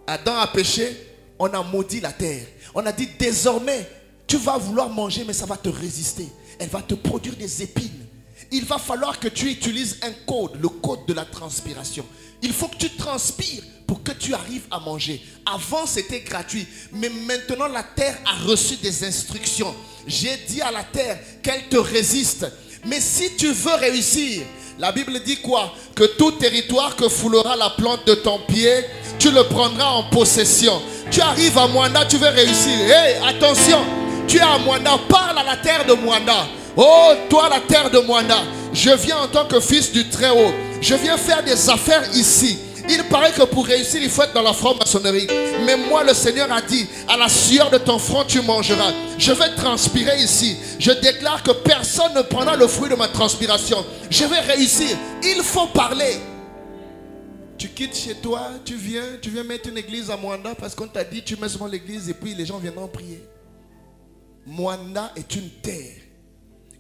Adam a péché, on a maudit la terre. On a dit désormais, tu vas vouloir manger, mais ça va te résister. Elle va te produire des épines. Il va falloir que tu utilises un code, le code de la transpiration. Il faut que tu transpires pour que tu arrives à manger. Avant, c'était gratuit. Mais maintenant, la terre a reçu des instructions. J'ai dit à la terre qu'elle te résiste. Mais si tu veux réussir, la Bible dit quoi? Que tout territoire que foulera la plante de ton pied, tu le prendras en possession. Tu arrives à Mwanda, tu veux réussir. Hey, attention, tu es à Mwanda, parle à la terre de Mwanda. Oh, toi la terre de Mwanda, je viens en tant que fils du Très-Haut. Je viens faire des affaires ici. Il paraît que pour réussir, il faut être dans la franc-maçonnerie. Mais moi, le Seigneur a dit, à la sueur de ton front, tu mangeras. Je vais transpirer ici. Je déclare que personne ne prendra le fruit de ma transpiration. Je vais réussir. Il faut parler. Tu quittes chez toi, tu viens mettre une église à Mwanda parce qu'on t'a dit, tu mets seulement l'église et puis les gens viendront prier. Mwanda est une terre.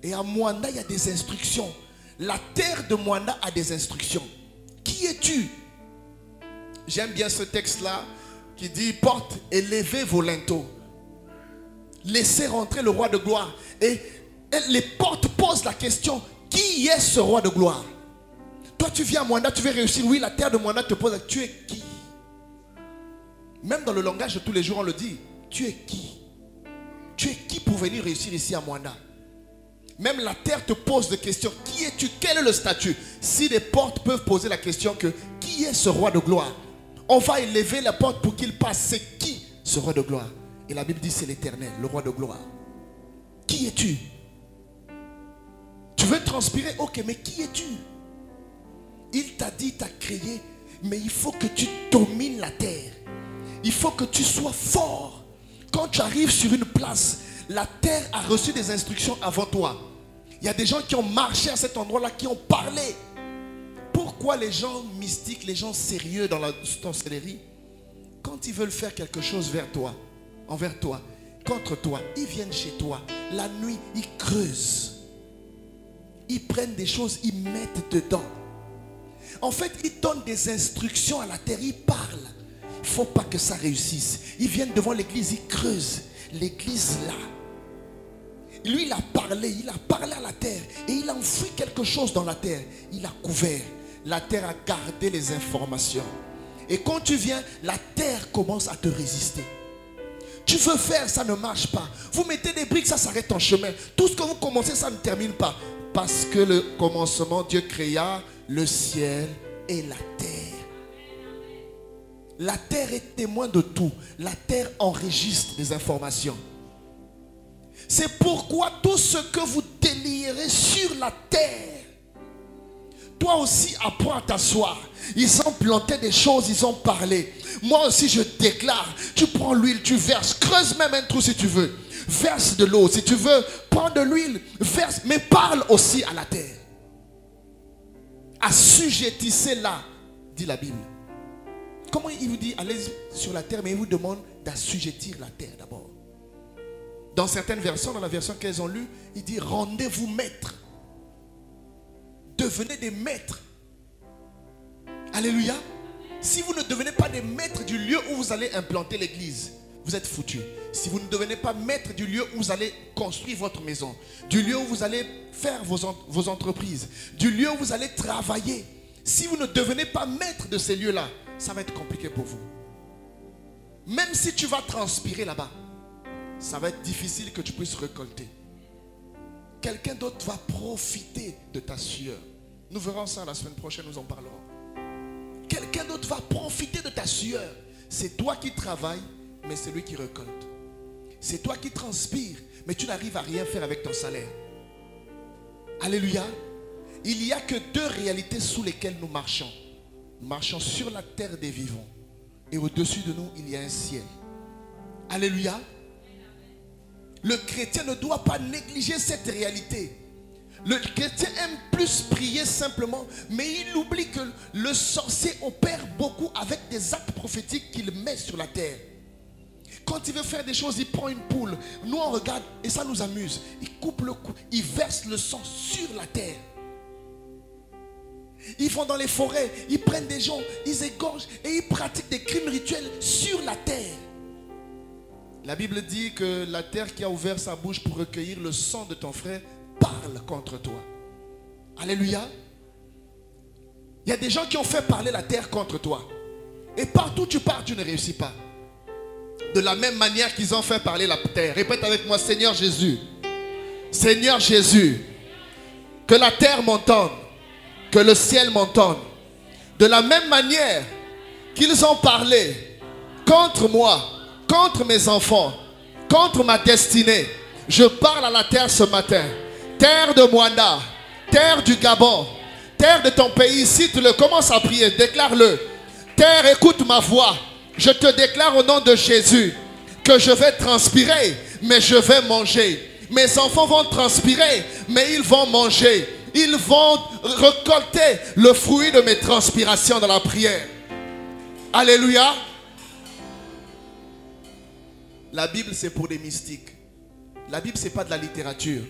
Et à Mwanda, il y a des instructions. La terre de Mwanda a des instructions. Qui es-tu? J'aime bien ce texte-là qui dit, porte et levez vos linteaux. Laissez rentrer le roi de gloire. Et les portes posent la question, qui est ce roi de gloire? Toi, tu viens à Mwanda, tu veux réussir. Oui, la terre de Mwanda te pose, tu es qui? Même dans le langage de tous les jours, on le dit. Tu es qui? Tu es qui pour venir réussir ici à Mwanda? Même la terre te pose des questions. Qui es-tu? Quel est le statut? Si les portes peuvent poser la question que qui est ce roi de gloire? On va élever la porte pour qu'il passe. C'est qui ce roi de gloire? Et la Bible dit c'est l'Éternel, le roi de gloire. Qui es-tu? Tu veux transpirer? Ok, mais qui es-tu? Il t'a dit, il t'a créé, mais il faut que tu domines la terre. Il faut que tu sois fort. Quand tu arrives sur une place, la terre a reçu des instructions avant toi. Il y a des gens qui ont marché à cet endroit-là, qui ont parlé. Pourquoi les gens mystiques, les gens sérieux dans la sorcellerie, quand ils veulent faire quelque chose vers toi, envers toi, contre toi, ils viennent chez toi. La nuit, ils creusent. Ils prennent des choses, ils mettent dedans. En fait, ils donnent des instructions à la terre, ils parlent. Il ne faut pas que ça réussisse. Ils viennent devant l'église, ils creusent. L'église là. Lui, il a parlé à la terre. Et il a enfoui quelque chose dans la terre. Il a couvert. La terre a gardé les informations. Et quand tu viens, la terre commence à te résister. Tu veux faire, ça ne marche pas. Vous mettez des briques, ça s'arrête en chemin. Tout ce que vous commencez, ça ne termine pas. Parce que le commencement, Dieu créa le ciel et la terre. La terre est témoin de tout. La terre enregistre les informations. C'est pourquoi tout ce que vous délirez sur la terre, toi aussi apprends à t'asseoir. Ils ont planté des choses, ils ont parlé. Moi aussi je déclare. Tu prends l'huile, tu verses. Creuse même un trou si tu veux. Verse de l'eau si tu veux. Prends de l'huile, verse. Mais parle aussi à la terre. Assujettissez-la, dit la Bible. Comment il vous dit allez sur la terre, mais il vous demande d'assujettir la terre d'abord. Dans certaines versions, dans la version qu'elles ont lue, il dit rendez-vous maîtres. Devenez des maîtres. Alléluia. Si vous ne devenez pas des maîtres du lieu où vous allez implanter l'église, vous êtes foutus. si vous ne devenez pas maître du lieu où vous allez construire votre maison, du lieu où vous allez faire vos entreprises, du lieu où vous allez travailler, si vous ne devenez pas maître de ces lieux-là, ça va être compliqué pour vous. Même si tu vas transpirer là-bas, ça va être difficile que tu puisses récolter. Quelqu'un d'autre va profiter de ta sueur. Nous verrons ça la semaine prochaine, nous en parlerons. Quelqu'un d'autre va profiter de ta sueur. C'est toi qui travailles, mais c'est lui qui récolte. C'est toi qui transpires, mais tu n'arrives à rien faire avec ton salaire. Alléluia. Il n'y a que deux réalités sous lesquelles nous marchons. Nous marchons sur la terre des vivants. Et au-dessus de nous, il y a un ciel. Alléluia. Le chrétien ne doit pas négliger cette réalité. Le chrétien aime plus prier simplement, mais il oublie que le sorcier opère beaucoup avec des actes prophétiques qu'il met sur la terre. Quand il veut faire des choses, il prend une poule. Nous on regarde et ça nous amuse. Il coupe le cou, il verse le sang sur la terre. Ils vont dans les forêts, ils prennent des gens, ils égorgent et ils pratiquent des crimes rituels sur la terre. La Bible dit que la terre qui a ouvert sa bouche pour recueillir le sang de ton frère parle contre toi. Alléluia. Il y a des gens qui ont fait parler la terre contre toi. Et partout où tu pars, tu ne réussis pas. De la même manière qu'ils ont fait parler la terre. Répète avec moi, Seigneur Jésus. Seigneur Jésus. Que la terre m'entende. Que le ciel m'entende. De la même manière qu'ils ont parlé contre moi, contre mes enfants, contre ma destinée, je parle à la terre ce matin. Terre de Moana, terre du Gabon, terre de ton pays, cite-le, commence à prier, déclare-le. Terre, écoute ma voix. Je te déclare au nom de Jésus que je vais transpirer, mais je vais manger. Mes enfants vont transpirer, mais ils vont manger. Ils vont récolter le fruit de mes transpirations dans la prière. Alléluia. La Bible, c'est pour des mystiques. La Bible, ce n'est pas de la littérature.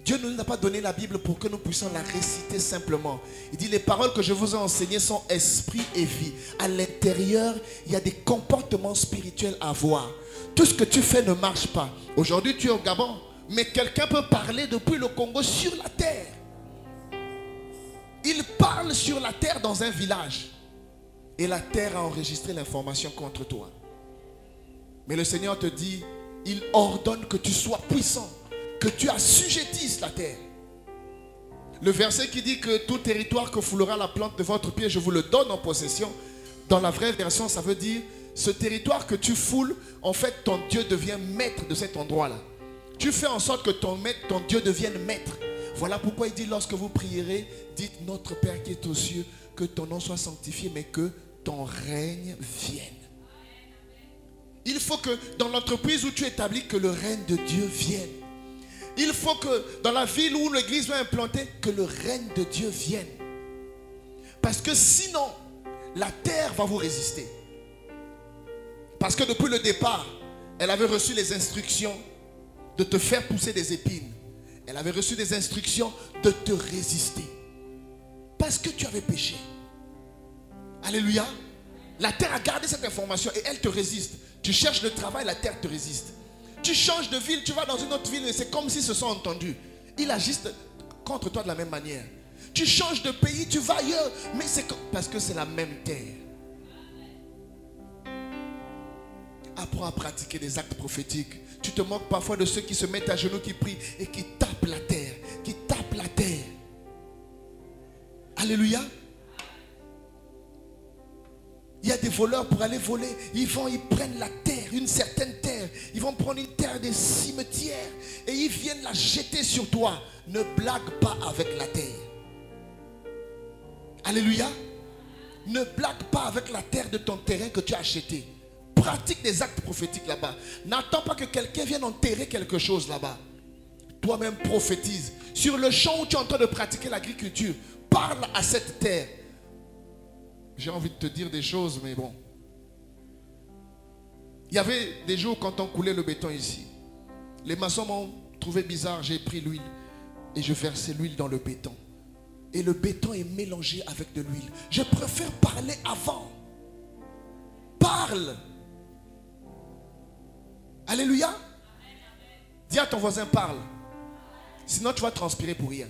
Dieu ne nous a pas donné la Bible pour que nous puissions la réciter simplement. Il dit, les paroles que je vous ai enseignées sont esprit et vie. À l'intérieur, il y a des comportements spirituels à voir. Tout ce que tu fais ne marche pas. Aujourd'hui, tu es au Gabon, mais quelqu'un peut parler depuis le Congo sur la terre. Il parle sur la terre dans un village. Et la terre a enregistré l'information contre toi. Mais le Seigneur te dit, il ordonne que tu sois puissant, que tu assujettisses la terre. Le verset qui dit que tout territoire que foulera la plante de votre pied, je vous le donne en possession. Dans la vraie version, ça veut dire, ce territoire que tu foules, en fait, ton Dieu devient maître de cet endroit-là. Tu fais en sorte que ton Dieu devienne maître. Voilà pourquoi il dit, lorsque vous prierez, dites, notre Père qui est aux cieux, que ton nom soit sanctifié, mais que ton règne vienne. Il faut que dans l'entreprise où tu établis, que le règne de Dieu vienne. Il faut que dans la ville où l'église va implanter, que le règne de Dieu vienne. Parce que sinon, la terre va vous résister. Parce que depuis le départ, elle avait reçu les instructions de te faire pousser des épines. Elle avait reçu des instructions de te résister. Parce que tu avais péché. Alléluia. La terre a gardé cette information et elle te résiste. Tu cherches le travail, la terre te résiste. Tu changes de ville, tu vas dans une autre ville et c'est comme s'ils se sont entendus. Ils agissent contre toi de la même manière. Tu changes de pays, tu vas ailleurs, mais c'est parce que c'est la même terre. Apprends à pratiquer des actes prophétiques. Tu te moques parfois de ceux qui se mettent à genoux, qui prient et qui tapent la terre. Qui tapent la terre. Alléluia. Il y a des voleurs pour aller voler. Ils prennent la terre, une certaine terre. Ils vont prendre une terre des cimetières et ils viennent la jeter sur toi. Ne blague pas avec la terre. Alléluia. Ne blague pas avec la terre de ton terrain que tu as acheté. Pratique des actes prophétiques là-bas. N'attends pas que quelqu'un vienne enterrer quelque chose là-bas. Toi-même prophétise. Sur le champ où tu es en train de pratiquer l'agriculture, parle à cette terre. J'ai envie de te dire des choses, mais bon. Il y avait des jours quand on coulait le béton ici. Les maçons m'ont trouvé bizarre. J'ai pris l'huile et je versais l'huile dans le béton. Et le béton est mélangé avec de l'huile. Je préfère parler avant. Parle. Alléluia. Dis à ton voisin, parle. Sinon tu vas transpirer pour rien.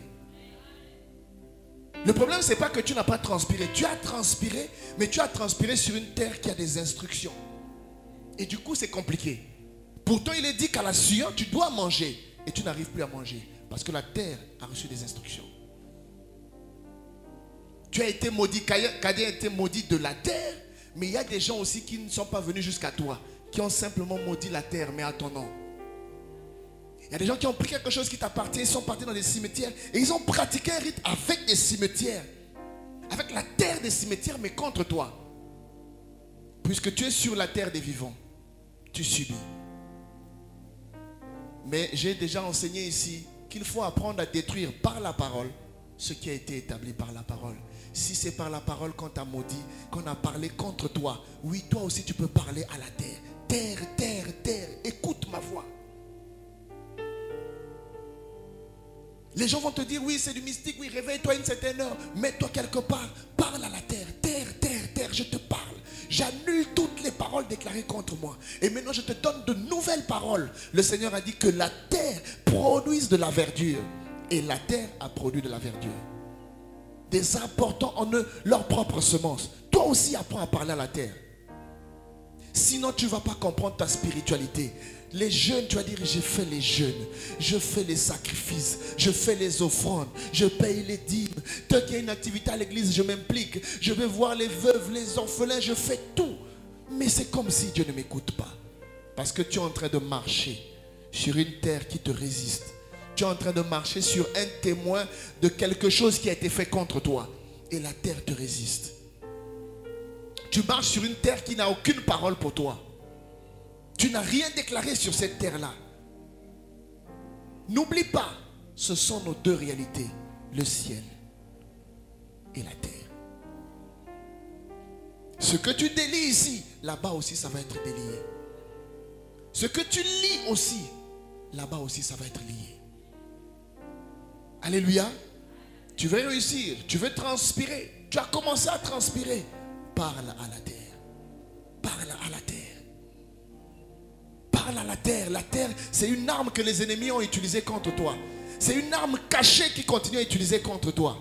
Le problème, c'est pas que tu n'as pas transpiré. Tu as transpiré, mais tu as transpiré sur une terre qui a des instructions. Et du coup, c'est compliqué. Pourtant, il est dit qu'à la sueur, tu dois manger. Et tu n'arrives plus à manger. Parce que la terre a reçu des instructions. Tu as été maudit, Kadé a été maudit de la terre. Mais il y a des gens aussi qui ne sont pas venus jusqu'à toi. Qui ont simplement maudit la terre, mais à ton nom. Il y a des gens qui ont pris quelque chose qui t'appartient. Ils sont partis dans des cimetières. Et ils ont pratiqué un rite avec des cimetières. Avec la terre des cimetières, mais contre toi. Puisque tu es sur la terre des vivants. Tu subis. Mais j'ai déjà enseigné ici qu'il faut apprendre à détruire par la parole ce qui a été établi par la parole. Si c'est par la parole qu'on t'a maudit, qu'on a parlé contre toi, oui, toi aussi tu peux parler à la terre. Terre, terre, terre, écoute ma voix. Les gens vont te dire, oui, c'est du mystique, oui, réveille-toi à une certaine heure, mets-toi quelque part, parle à la terre, terre, terre, terre, je te parle. J'annule toutes les paroles déclarées contre moi. Et maintenant, je te donne de nouvelles paroles. Le Seigneur a dit que la terre produise de la verdure. Et la terre a produit de la verdure. Des arbres portant en eux leur propre semence. Toi aussi, apprends à parler à la terre. Sinon, tu ne vas pas comprendre ta spiritualité. Les jeûnes, tu vas dire, j'ai fait les jeûnes, je fais les sacrifices, je fais les offrandes, je paye les dîmes. Tant qu'il y a une activité à l'église, je m'implique. Je vais voir les veuves, les orphelins, je fais tout. Mais c'est comme si Dieu ne m'écoute pas. Parce que tu es en train de marcher sur une terre qui te résiste. Tu es en train de marcher sur un témoin de quelque chose qui a été fait contre toi. Et la terre te résiste. Tu marches sur une terre qui n'a aucune parole pour toi. Tu n'as rien déclaré sur cette terre-là. N'oublie pas, ce sont nos deux réalités, le ciel et la terre. Ce que tu délies ici, là-bas aussi, ça va être délié. Ce que tu lis aussi, là-bas aussi, ça va être lié. Alléluia. Tu veux réussir, tu veux transpirer. Tu as commencé à transpirer. Parle à la terre. Parle à la terre. Parle à la terre. La terre, c'est une arme que les ennemis ont utilisée contre toi. C'est une arme cachée qui continue à utiliser contre toi.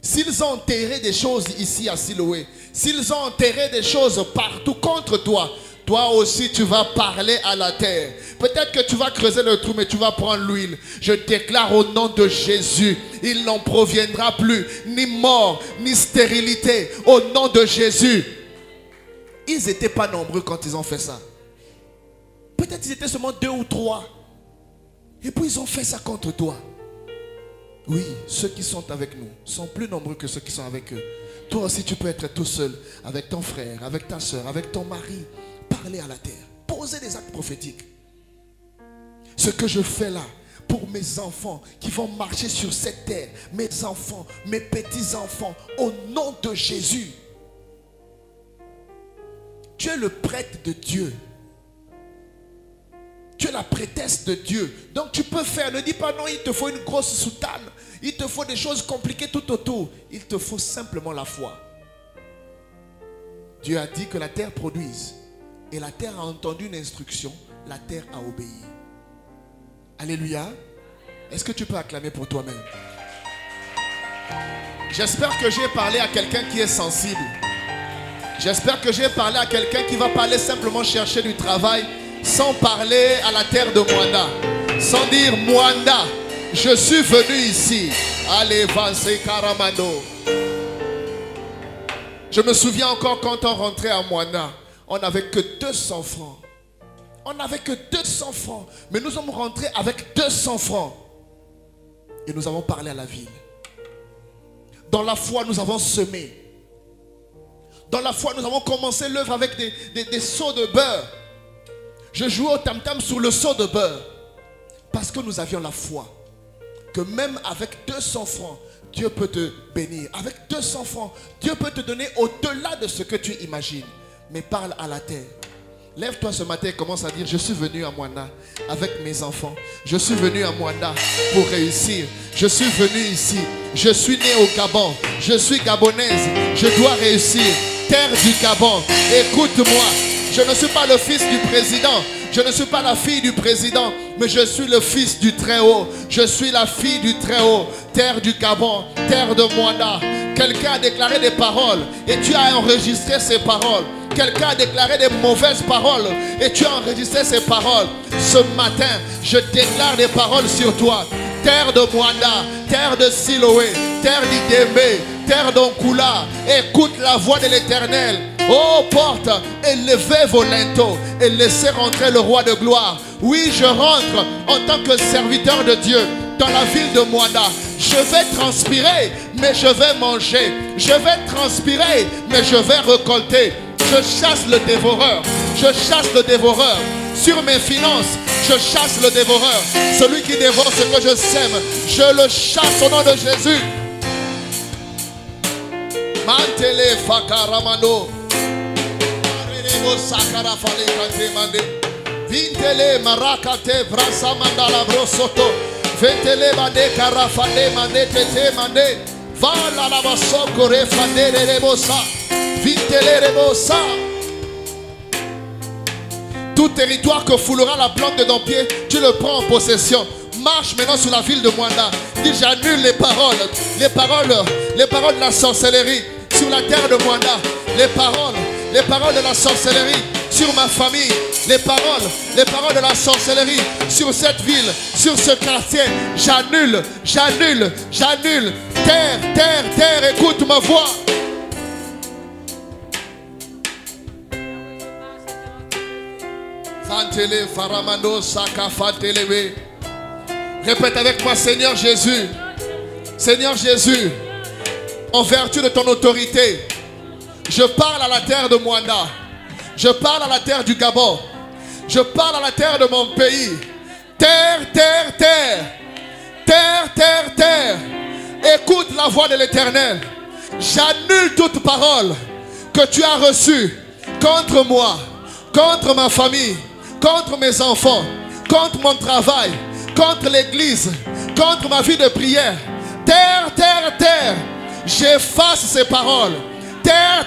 S'ils ont enterré des choses ici à Siloé, s'ils ont enterré des choses partout contre toi, toi aussi tu vas parler à la terre. Peut-être que tu vas creuser le trou, mais tu vas prendre l'huile. Je déclare au nom de Jésus, il n'en proviendra plus ni mort, ni stérilité. Au nom de Jésus. Ils n'étaient pas nombreux quand ils ont fait ça. Peut-être qu'ils étaient seulement 2 ou 3. Et puis ils ont fait ça contre toi. Oui, ceux qui sont avec nous sont plus nombreux que ceux qui sont avec eux. Toi aussi tu peux être tout seul, avec ton frère, avec ta soeur, avec ton mari. Parler à la terre. Poser des actes prophétiques. Ce que je fais là, pour mes enfants qui vont marcher sur cette terre, mes enfants, mes petits-enfants, au nom de Jésus. Tu es le prêtre de Dieu. Tu es la prêtresse de Dieu. Donc tu peux faire. Ne dis pas non, il te faut une grosse soutane. Il te faut des choses compliquées tout autour. Il te faut simplement la foi. Dieu a dit que la terre produise. Et la terre a entendu une instruction. La terre a obéi. Alléluia. Est-ce que tu peux acclamer pour toi-même? J'espère que j'ai parlé à quelqu'un qui est sensible. J'espère que j'ai parlé à quelqu'un qui va pas aller simplement chercher du travail sans parler à la terre de Mwanda. Sans dire Mwanda, je suis venu ici. Allez, vas-y, Karamano. Je me souviens encore quand on rentrait à Mwanda, on n'avait que 200 francs. On n'avait que 200 francs. Mais nous sommes rentrés avec 200 francs. Et nous avons parlé à la ville. Dans la foi, nous avons semé. Dans la foi, nous avons commencé l'œuvre avec des seaux de beurre. Je jouais au tam-tam sur le seau de beurre. Parce que nous avions la foi. Que même avec 200 francs, Dieu peut te bénir. Avec 200 francs, Dieu peut te donner au-delà de ce que tu imagines. Mais parle à la terre. Lève-toi ce matin et commence à dire, je suis venu à Mwanda avec mes enfants. Je suis venu à Mwanda pour réussir. Je suis venu ici. Je suis né au Gabon. Je suis gabonaise. Je dois réussir. Terre du Gabon, écoute-moi. Je ne suis pas le fils du président. Je ne suis pas la fille du président, mais je suis le fils du Très-Haut. Je suis la fille du Très-Haut. Terre du Gabon, terre de Mwanda. Quelqu'un a déclaré des paroles et tu as enregistré ces paroles. Quelqu'un a déclaré des mauvaises paroles et tu as enregistré ces paroles. Ce matin, je déclare des paroles sur toi. Terre de Mwanda, terre de Siloé, terre d'Idembe, terre d'Onkula, écoute la voix de l'Éternel. Oh, porte, élevez vos linteaux et laissez rentrer le roi de gloire. Oui, je rentre en tant que serviteur de Dieu dans la ville de Mwanda. Je vais transpirer, mais je vais manger. Je vais transpirer, mais je vais récolter. Je chasse le dévoreur. Je chasse le dévoreur. Sur mes finances, je chasse le dévoreur. Celui qui dévore ce que je sème, je le chasse au nom de Jésus. Mantele fakaramano. Sakarafale kantemande. Vintele marakate vrasa mandala brosoto. Ventele mande karafale mande tete mande. Vala la basoko refande rebosa. Vintele rebosa. Tout territoire que foulera la plante de ton pied, tu le prends en possession. Marche maintenant sur la ville de Mwanda. Dis j'annule les paroles de la sorcellerie sur la terre de Mwanda. Les paroles de la sorcellerie sur ma famille. Les paroles de la sorcellerie sur cette ville, sur ce quartier. J'annule. Terre, écoute ma voix. Fantele faramano saka fatelebe. Répète avec moi, Seigneur Jésus. Seigneur Jésus, en vertu de ton autorité, je parle à la terre de Mwanda. Je parle à la terre du Gabon. Je parle à la terre de mon pays. Terre. Écoute la voix de l'Éternel. J'annule toute parole que tu as reçue contre moi, contre ma famille, contre mes enfants, contre mon travail, contre l'église, contre ma vie de prière. Terre. J'efface ces paroles. Terre.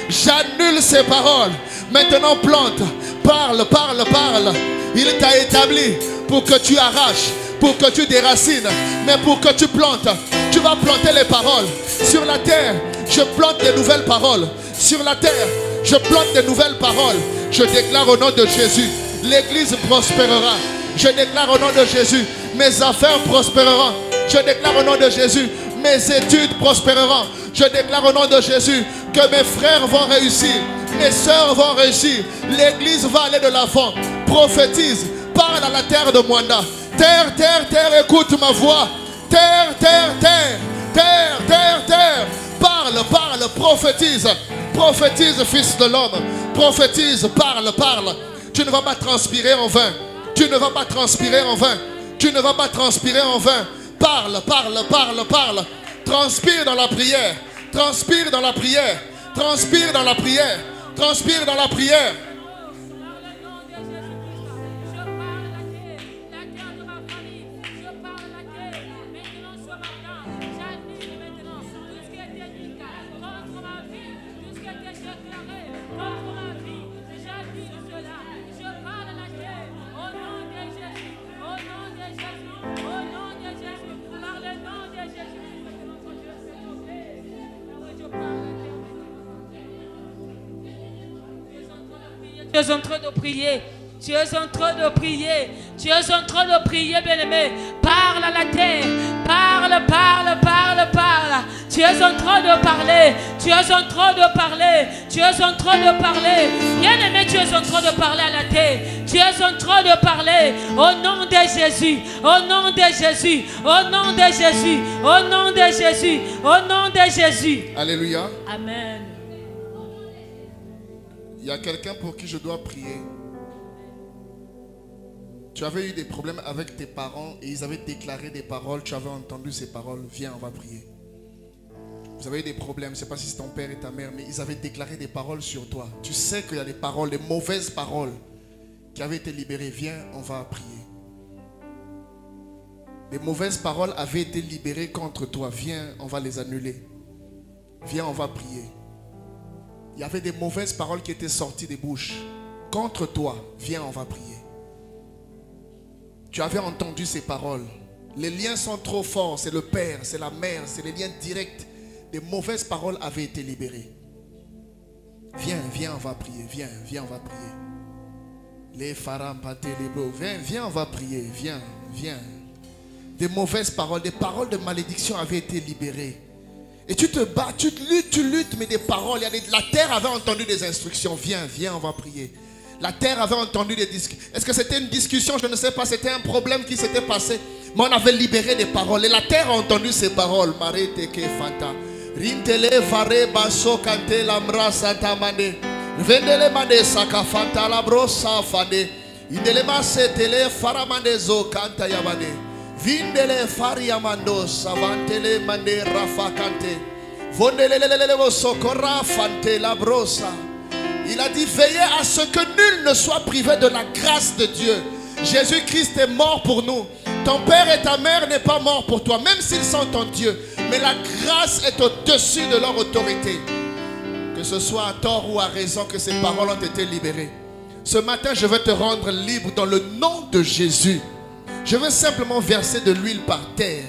J'annule ces paroles. Maintenant plante. Parle. Il t'a établi pour que tu arraches, pour que tu déracines, mais pour que tu plantes. Tu vas planter les paroles. Sur la terre, je plante des nouvelles paroles. Sur la terre, je plante des nouvelles paroles. Je déclare au nom de Jésus, l'église prospérera. Je déclare au nom de Jésus, mes affaires prospéreront. Je déclare au nom de Jésus, mes études prospéreront. Je déclare au nom de Jésus que mes frères vont réussir, mes soeurs vont réussir. L'église va aller de l'avant. Prophétise, parle à la terre de Mwanda. Terre, écoute ma voix. Terre. Parle, prophétise. Prophétise, fils de l'homme. Prophétise, parle. Tu ne vas pas transpirer en vain. Tu ne vas pas transpirer en vain. Tu ne vas pas transpirer en vain. Parle. Transpire dans la prière. Transpire dans la prière. Transpire dans la prière. Transpire dans la prière. Tu es en train de prier. Tu es en train de prier. Tu es en train de prier, bien-aimé. Parle à la terre. Parle. Tu es en train de parler. Tu es en train de parler. Tu es en train de parler. Bien-aimé, tu es en train de parler à la terre. Tu es en train de parler au nom de Jésus. Au nom de Jésus. Au nom de Jésus. Au nom de Jésus. Au nom de Jésus. Alléluia. Amen. Il y a quelqu'un pour qui je dois prier. Tu avais eu des problèmes avec tes parents et ils avaient déclaré des paroles. Tu avais entendu ces paroles. Viens, on va prier. Vous avez eu des problèmes. Je ne sais pas si c'est ton père et ta mère, mais ils avaient déclaré des paroles sur toi. Tu sais qu'il y a des paroles, des mauvaises paroles qui avaient été libérées. Viens, on va prier. Des mauvaises paroles avaient été libérées contre toi. Viens, on va les annuler. Viens, on va prier. Il y avait des mauvaises paroles qui étaient sorties des bouches. contre toi. Viens, on va prier. Tu avais entendu ces paroles. Les liens sont trop forts. C'est le père, c'est la mère, c'est les liens directs. Des mauvaises paroles avaient été libérées. Viens, viens, on va prier. Viens, viens, on va prier. Les pharampate, les bros. Viens, viens, on va prier. Viens, viens. Des mauvaises paroles, des paroles de malédiction avaient été libérées. Et tu te bats, tu luttes, mais des paroles. La terre avait entendu des instructions. Viens, viens, on va prier. La terre avait entendu des discussions. Est-ce que c'était une discussion? Je ne sais pas. C'était un problème qui s'était passé. Mais on avait libéré des paroles. Et la terre a entendu ces paroles. Marete ke fanta. Rintele fare baso kante lamra santa mane. Vendele mane saka fanta la brosa fane. Indele mase tele faramane zo kanta yabane. Vindele fariamando savantele mane rafa kante. Vondele sokora fante la brosa. Il a dit veillez à ce que nul ne soit privé de la grâce de Dieu. Jésus-Christ est mort pour nous. Ton père et ta mère n'est pas mort pour toi, même s'ils sont en Dieu. Mais la grâce est au-dessus de leur autorité. Que ce soit à tort ou à raison que ces paroles ont été libérées. Ce matin, je veux te rendre libre dans le nom de Jésus. Je veux simplement verser de l'huile par terre.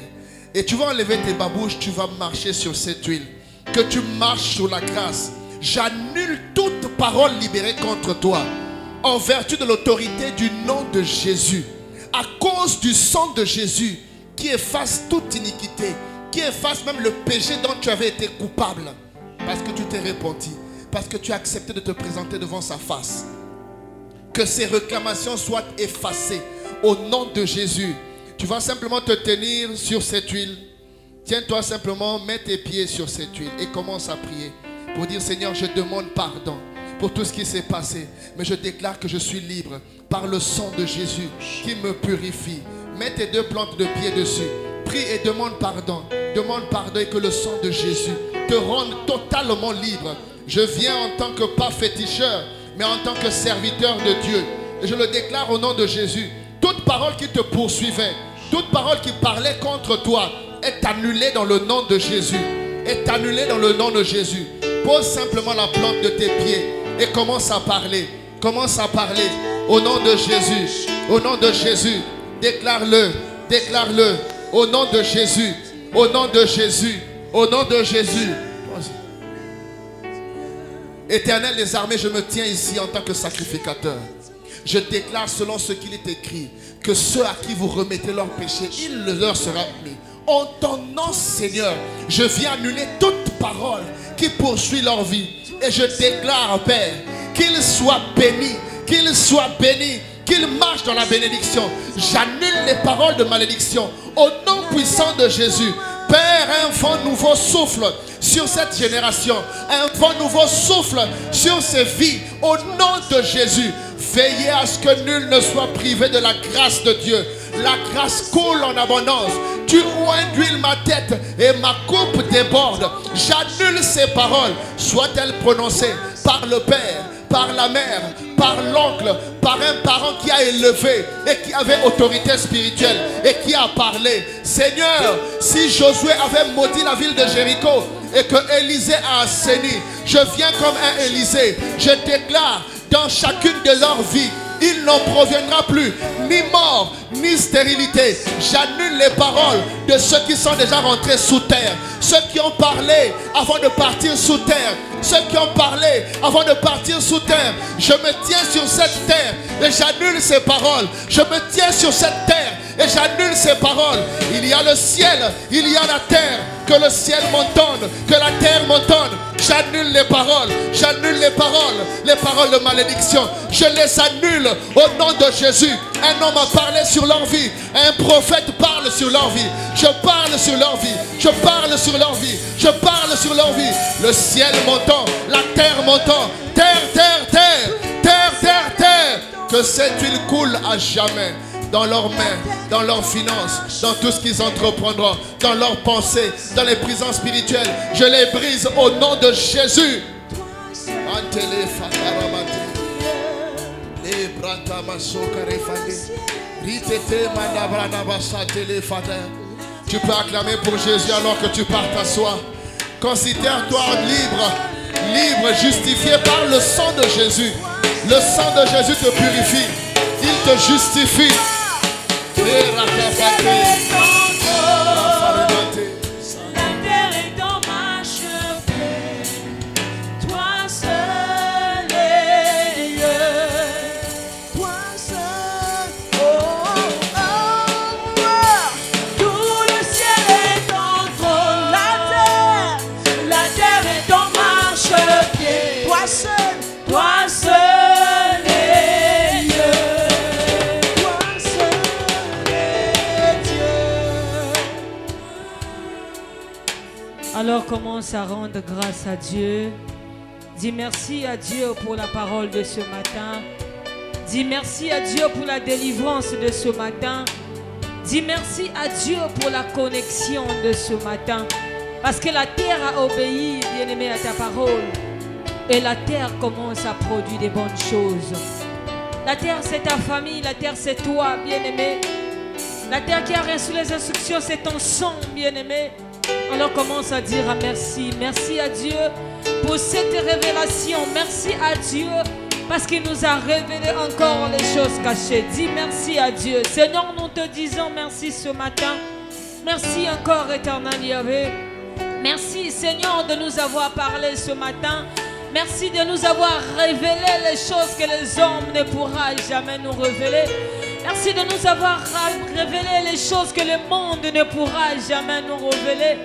Et tu vas enlever tes babouches, tu vas marcher sur cette huile. Que tu marches sur la grâce. J'annule toute parole libérée contre toi. En vertu de l'autorité du nom de Jésus. À cause du sang de Jésus qui efface toute iniquité. Qui efface même le péché dont tu avais été coupable. Parce que tu t'es repenti. Parce que tu as accepté de te présenter devant sa face. Que ces réclamations soient effacées. Au nom de Jésus. Tu vas simplement te tenir sur cette huile. Tiens-toi simplement, mets tes pieds sur cette huile. Et commence à prier. Pour dire Seigneur, je demande pardon. Pour tout ce qui s'est passé. Mais je déclare que je suis libre. Par le sang de Jésus. Qui me purifie. Mets tes deux plantes de pied dessus. Prie et demande pardon. Demande pardon et que le sang de Jésus te rende totalement libre. Je viens en tant que pas féticheur, mais en tant que serviteur de Dieu. Et je le déclare au nom de Jésus. Toute parole qui te poursuivait, toute parole qui parlait contre toi, est annulée dans le nom de Jésus. Est annulée dans le nom de Jésus. Pose simplement la plante de tes pieds et commence à parler. Commence à parler au nom de Jésus. Au nom de Jésus. Déclare-le. Déclare-le. Au nom de Jésus. Au nom de Jésus. Au nom de Jésus. Éternel des armées, je me tiens ici en tant que sacrificateur. Je déclare selon ce qu'il est écrit que ceux à qui vous remettez leurs péchés, il leur sera mis. En ton nom, Seigneur, je viens annuler toute parole qui poursuit leur vie. Et je déclare, Père, qu'ils soient bénis, qu'ils soient bénis, qu'ils marchent dans la bénédiction. J'annule les paroles de malédiction au nom puissant de Jésus. Père, un vent nouveau souffle sur cette génération. Un vent nouveau souffle sur ces vies. Au nom de Jésus, veillez à ce que nul ne soit privé de la grâce de Dieu. La grâce coule en abondance. Tu oins d'huile ma tête et ma coupe déborde. J'annule ces paroles, soient-elles prononcées par le Père, par la mère, par l'oncle, par un parent qui a élevé et qui avait autorité spirituelle et qui a parlé. Seigneur, si Josué avait maudit la ville de Jéricho et que Élisée a assaini, je viens comme un Élisée. Je déclare dans chacune de leurs vies, il n'en proviendra plus ni mort, ni stérilité. J'annule les paroles de ceux qui sont déjà rentrés sous terre. Ceux qui ont parlé avant de partir sous terre. Ceux qui ont parlé avant de partir sous terre. Je me tiens sur cette terre et j'annule ces paroles. Je me tiens sur cette terre et j'annule ces paroles. Il y a le ciel, il y a la terre. Que le ciel m'entende, que la terre m'entende. J'annule les paroles de malédiction. Je les annule au nom de Jésus. Un homme a parlé sur leur vie. Un prophète parle sur leur vie. Je parle sur leur vie. Je parle sur leur vie. Je parle sur leur vie. Le ciel m'entend, la terre m'entend. Terre, terre, terre, terre, terre, terre. Que cette huile coule à jamais. Dans leurs mains, dans leurs finances, dans tout ce qu'ils entreprendront, dans leurs pensées, dans les prisons spirituelles. Je les brise au nom de Jésus. Tu peux acclamer pour Jésus alors que tu pars t'asseoir. Considère-toi libre, libre, justifié par le sang de Jésus. Le sang de Jésus te purifie. Il te justifie. Alors commence à rendre grâce à Dieu. Dis merci à Dieu pour la parole de ce matin. Dis merci à Dieu pour la délivrance de ce matin. Dis merci à Dieu pour la connexion de ce matin. Parce que la terre a obéi, bien-aimé, à ta parole. Et la terre commence à produire des bonnes choses. La terre, c'est ta famille. La terre, c'est toi, bien-aimé. La terre qui a reçu les instructions, c'est ton sang, bien-aimé. Alors commence à dire merci. Merci à Dieu pour cette révélation. Merci à Dieu parce qu'il nous a révélé encore les choses cachées. Dis merci à Dieu. Seigneur, nous te disons merci ce matin. Merci encore, éternel Yahvé. Merci, Seigneur, de nous avoir parlé ce matin. Merci de nous avoir révélé les choses que les hommes ne pourront jamais nous révéler. Merci de nous avoir révélé les choses que le monde ne pourra jamais nous révéler.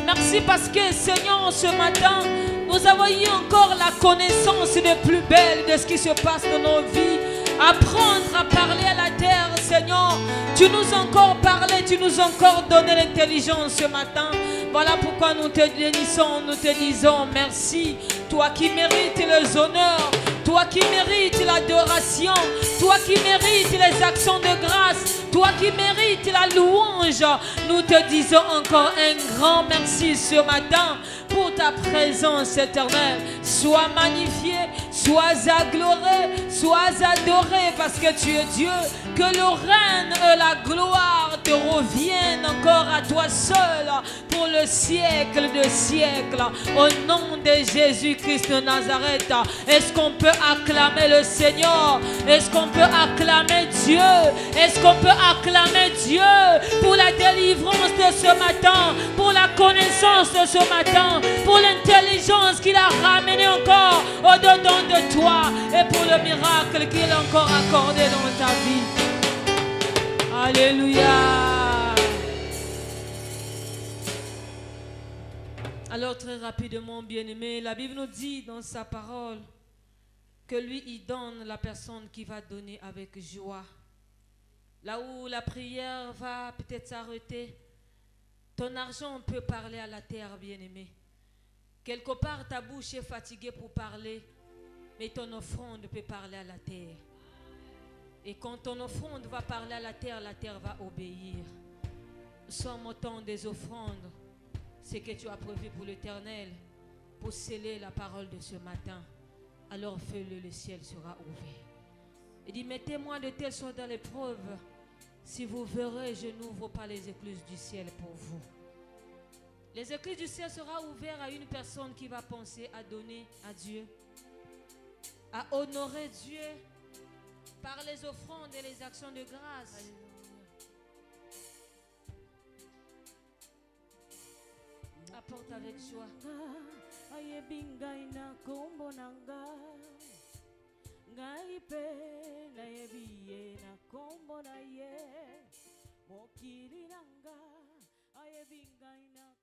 Merci parce que, Seigneur, ce matin, nous avons eu encore la connaissance de plus belle de ce qui se passe dans nos vies. Apprendre à parler à la terre, Seigneur. Tu nous as encore parlé, tu nous as encore donné l'intelligence ce matin. Voilà pourquoi nous te bénissons, nous te disons merci. Toi qui mérites les honneurs, toi qui mérites l'adoration, toi qui mérites les actions de grâce, toi qui mérites la louange, nous te disons encore un grand merci ce matin pour ta présence éternelle. Sois magnifié, sois glorifié, sois adoré parce que tu es Dieu. Que le règne et la gloire te reviennent encore à toi seul pour le siècle de siècles. Au nom de Jésus-Christ de Nazareth, est-ce qu'on peut acclamer le Seigneur? Est-ce qu'on peut acclamer Dieu? Est-ce qu'on peut acclamer Dieu pour la délivrance de ce matin, pour la connaissance de ce matin, pour l'intelligence qu'il a ramené encore au-dedans de toi et pour le miracle qu'il a encore accordé dans ta vie? Alléluia. Alors très rapidement, bien-aimé, la Bible nous dit dans sa parole que lui, il donne la personne qui va donner avec joie. Là où la prière va peut-être s'arrêter, ton argent peut parler à la terre, bien-aimé. Quelque part, ta bouche est fatiguée pour parler, mais ton offrande peut parler à la terre. Et quand ton offrande va parler à la terre va obéir. Somme autant des offrandes, c'est que tu as prévu pour l'Éternel, pour sceller la parole de ce matin. Alors fais-le, le ciel sera ouvert. Il dit, mettez-moi de telle sorte dans l'épreuve, si vous verrez, je n'ouvre pas les écluses du ciel pour vous. Les écluses du ciel seront ouvertes à une personne qui va penser à donner à Dieu, à honorer Dieu, par les offrandes et les actions de grâce. Apporte avec joie. Mokili nanga ayebinga ina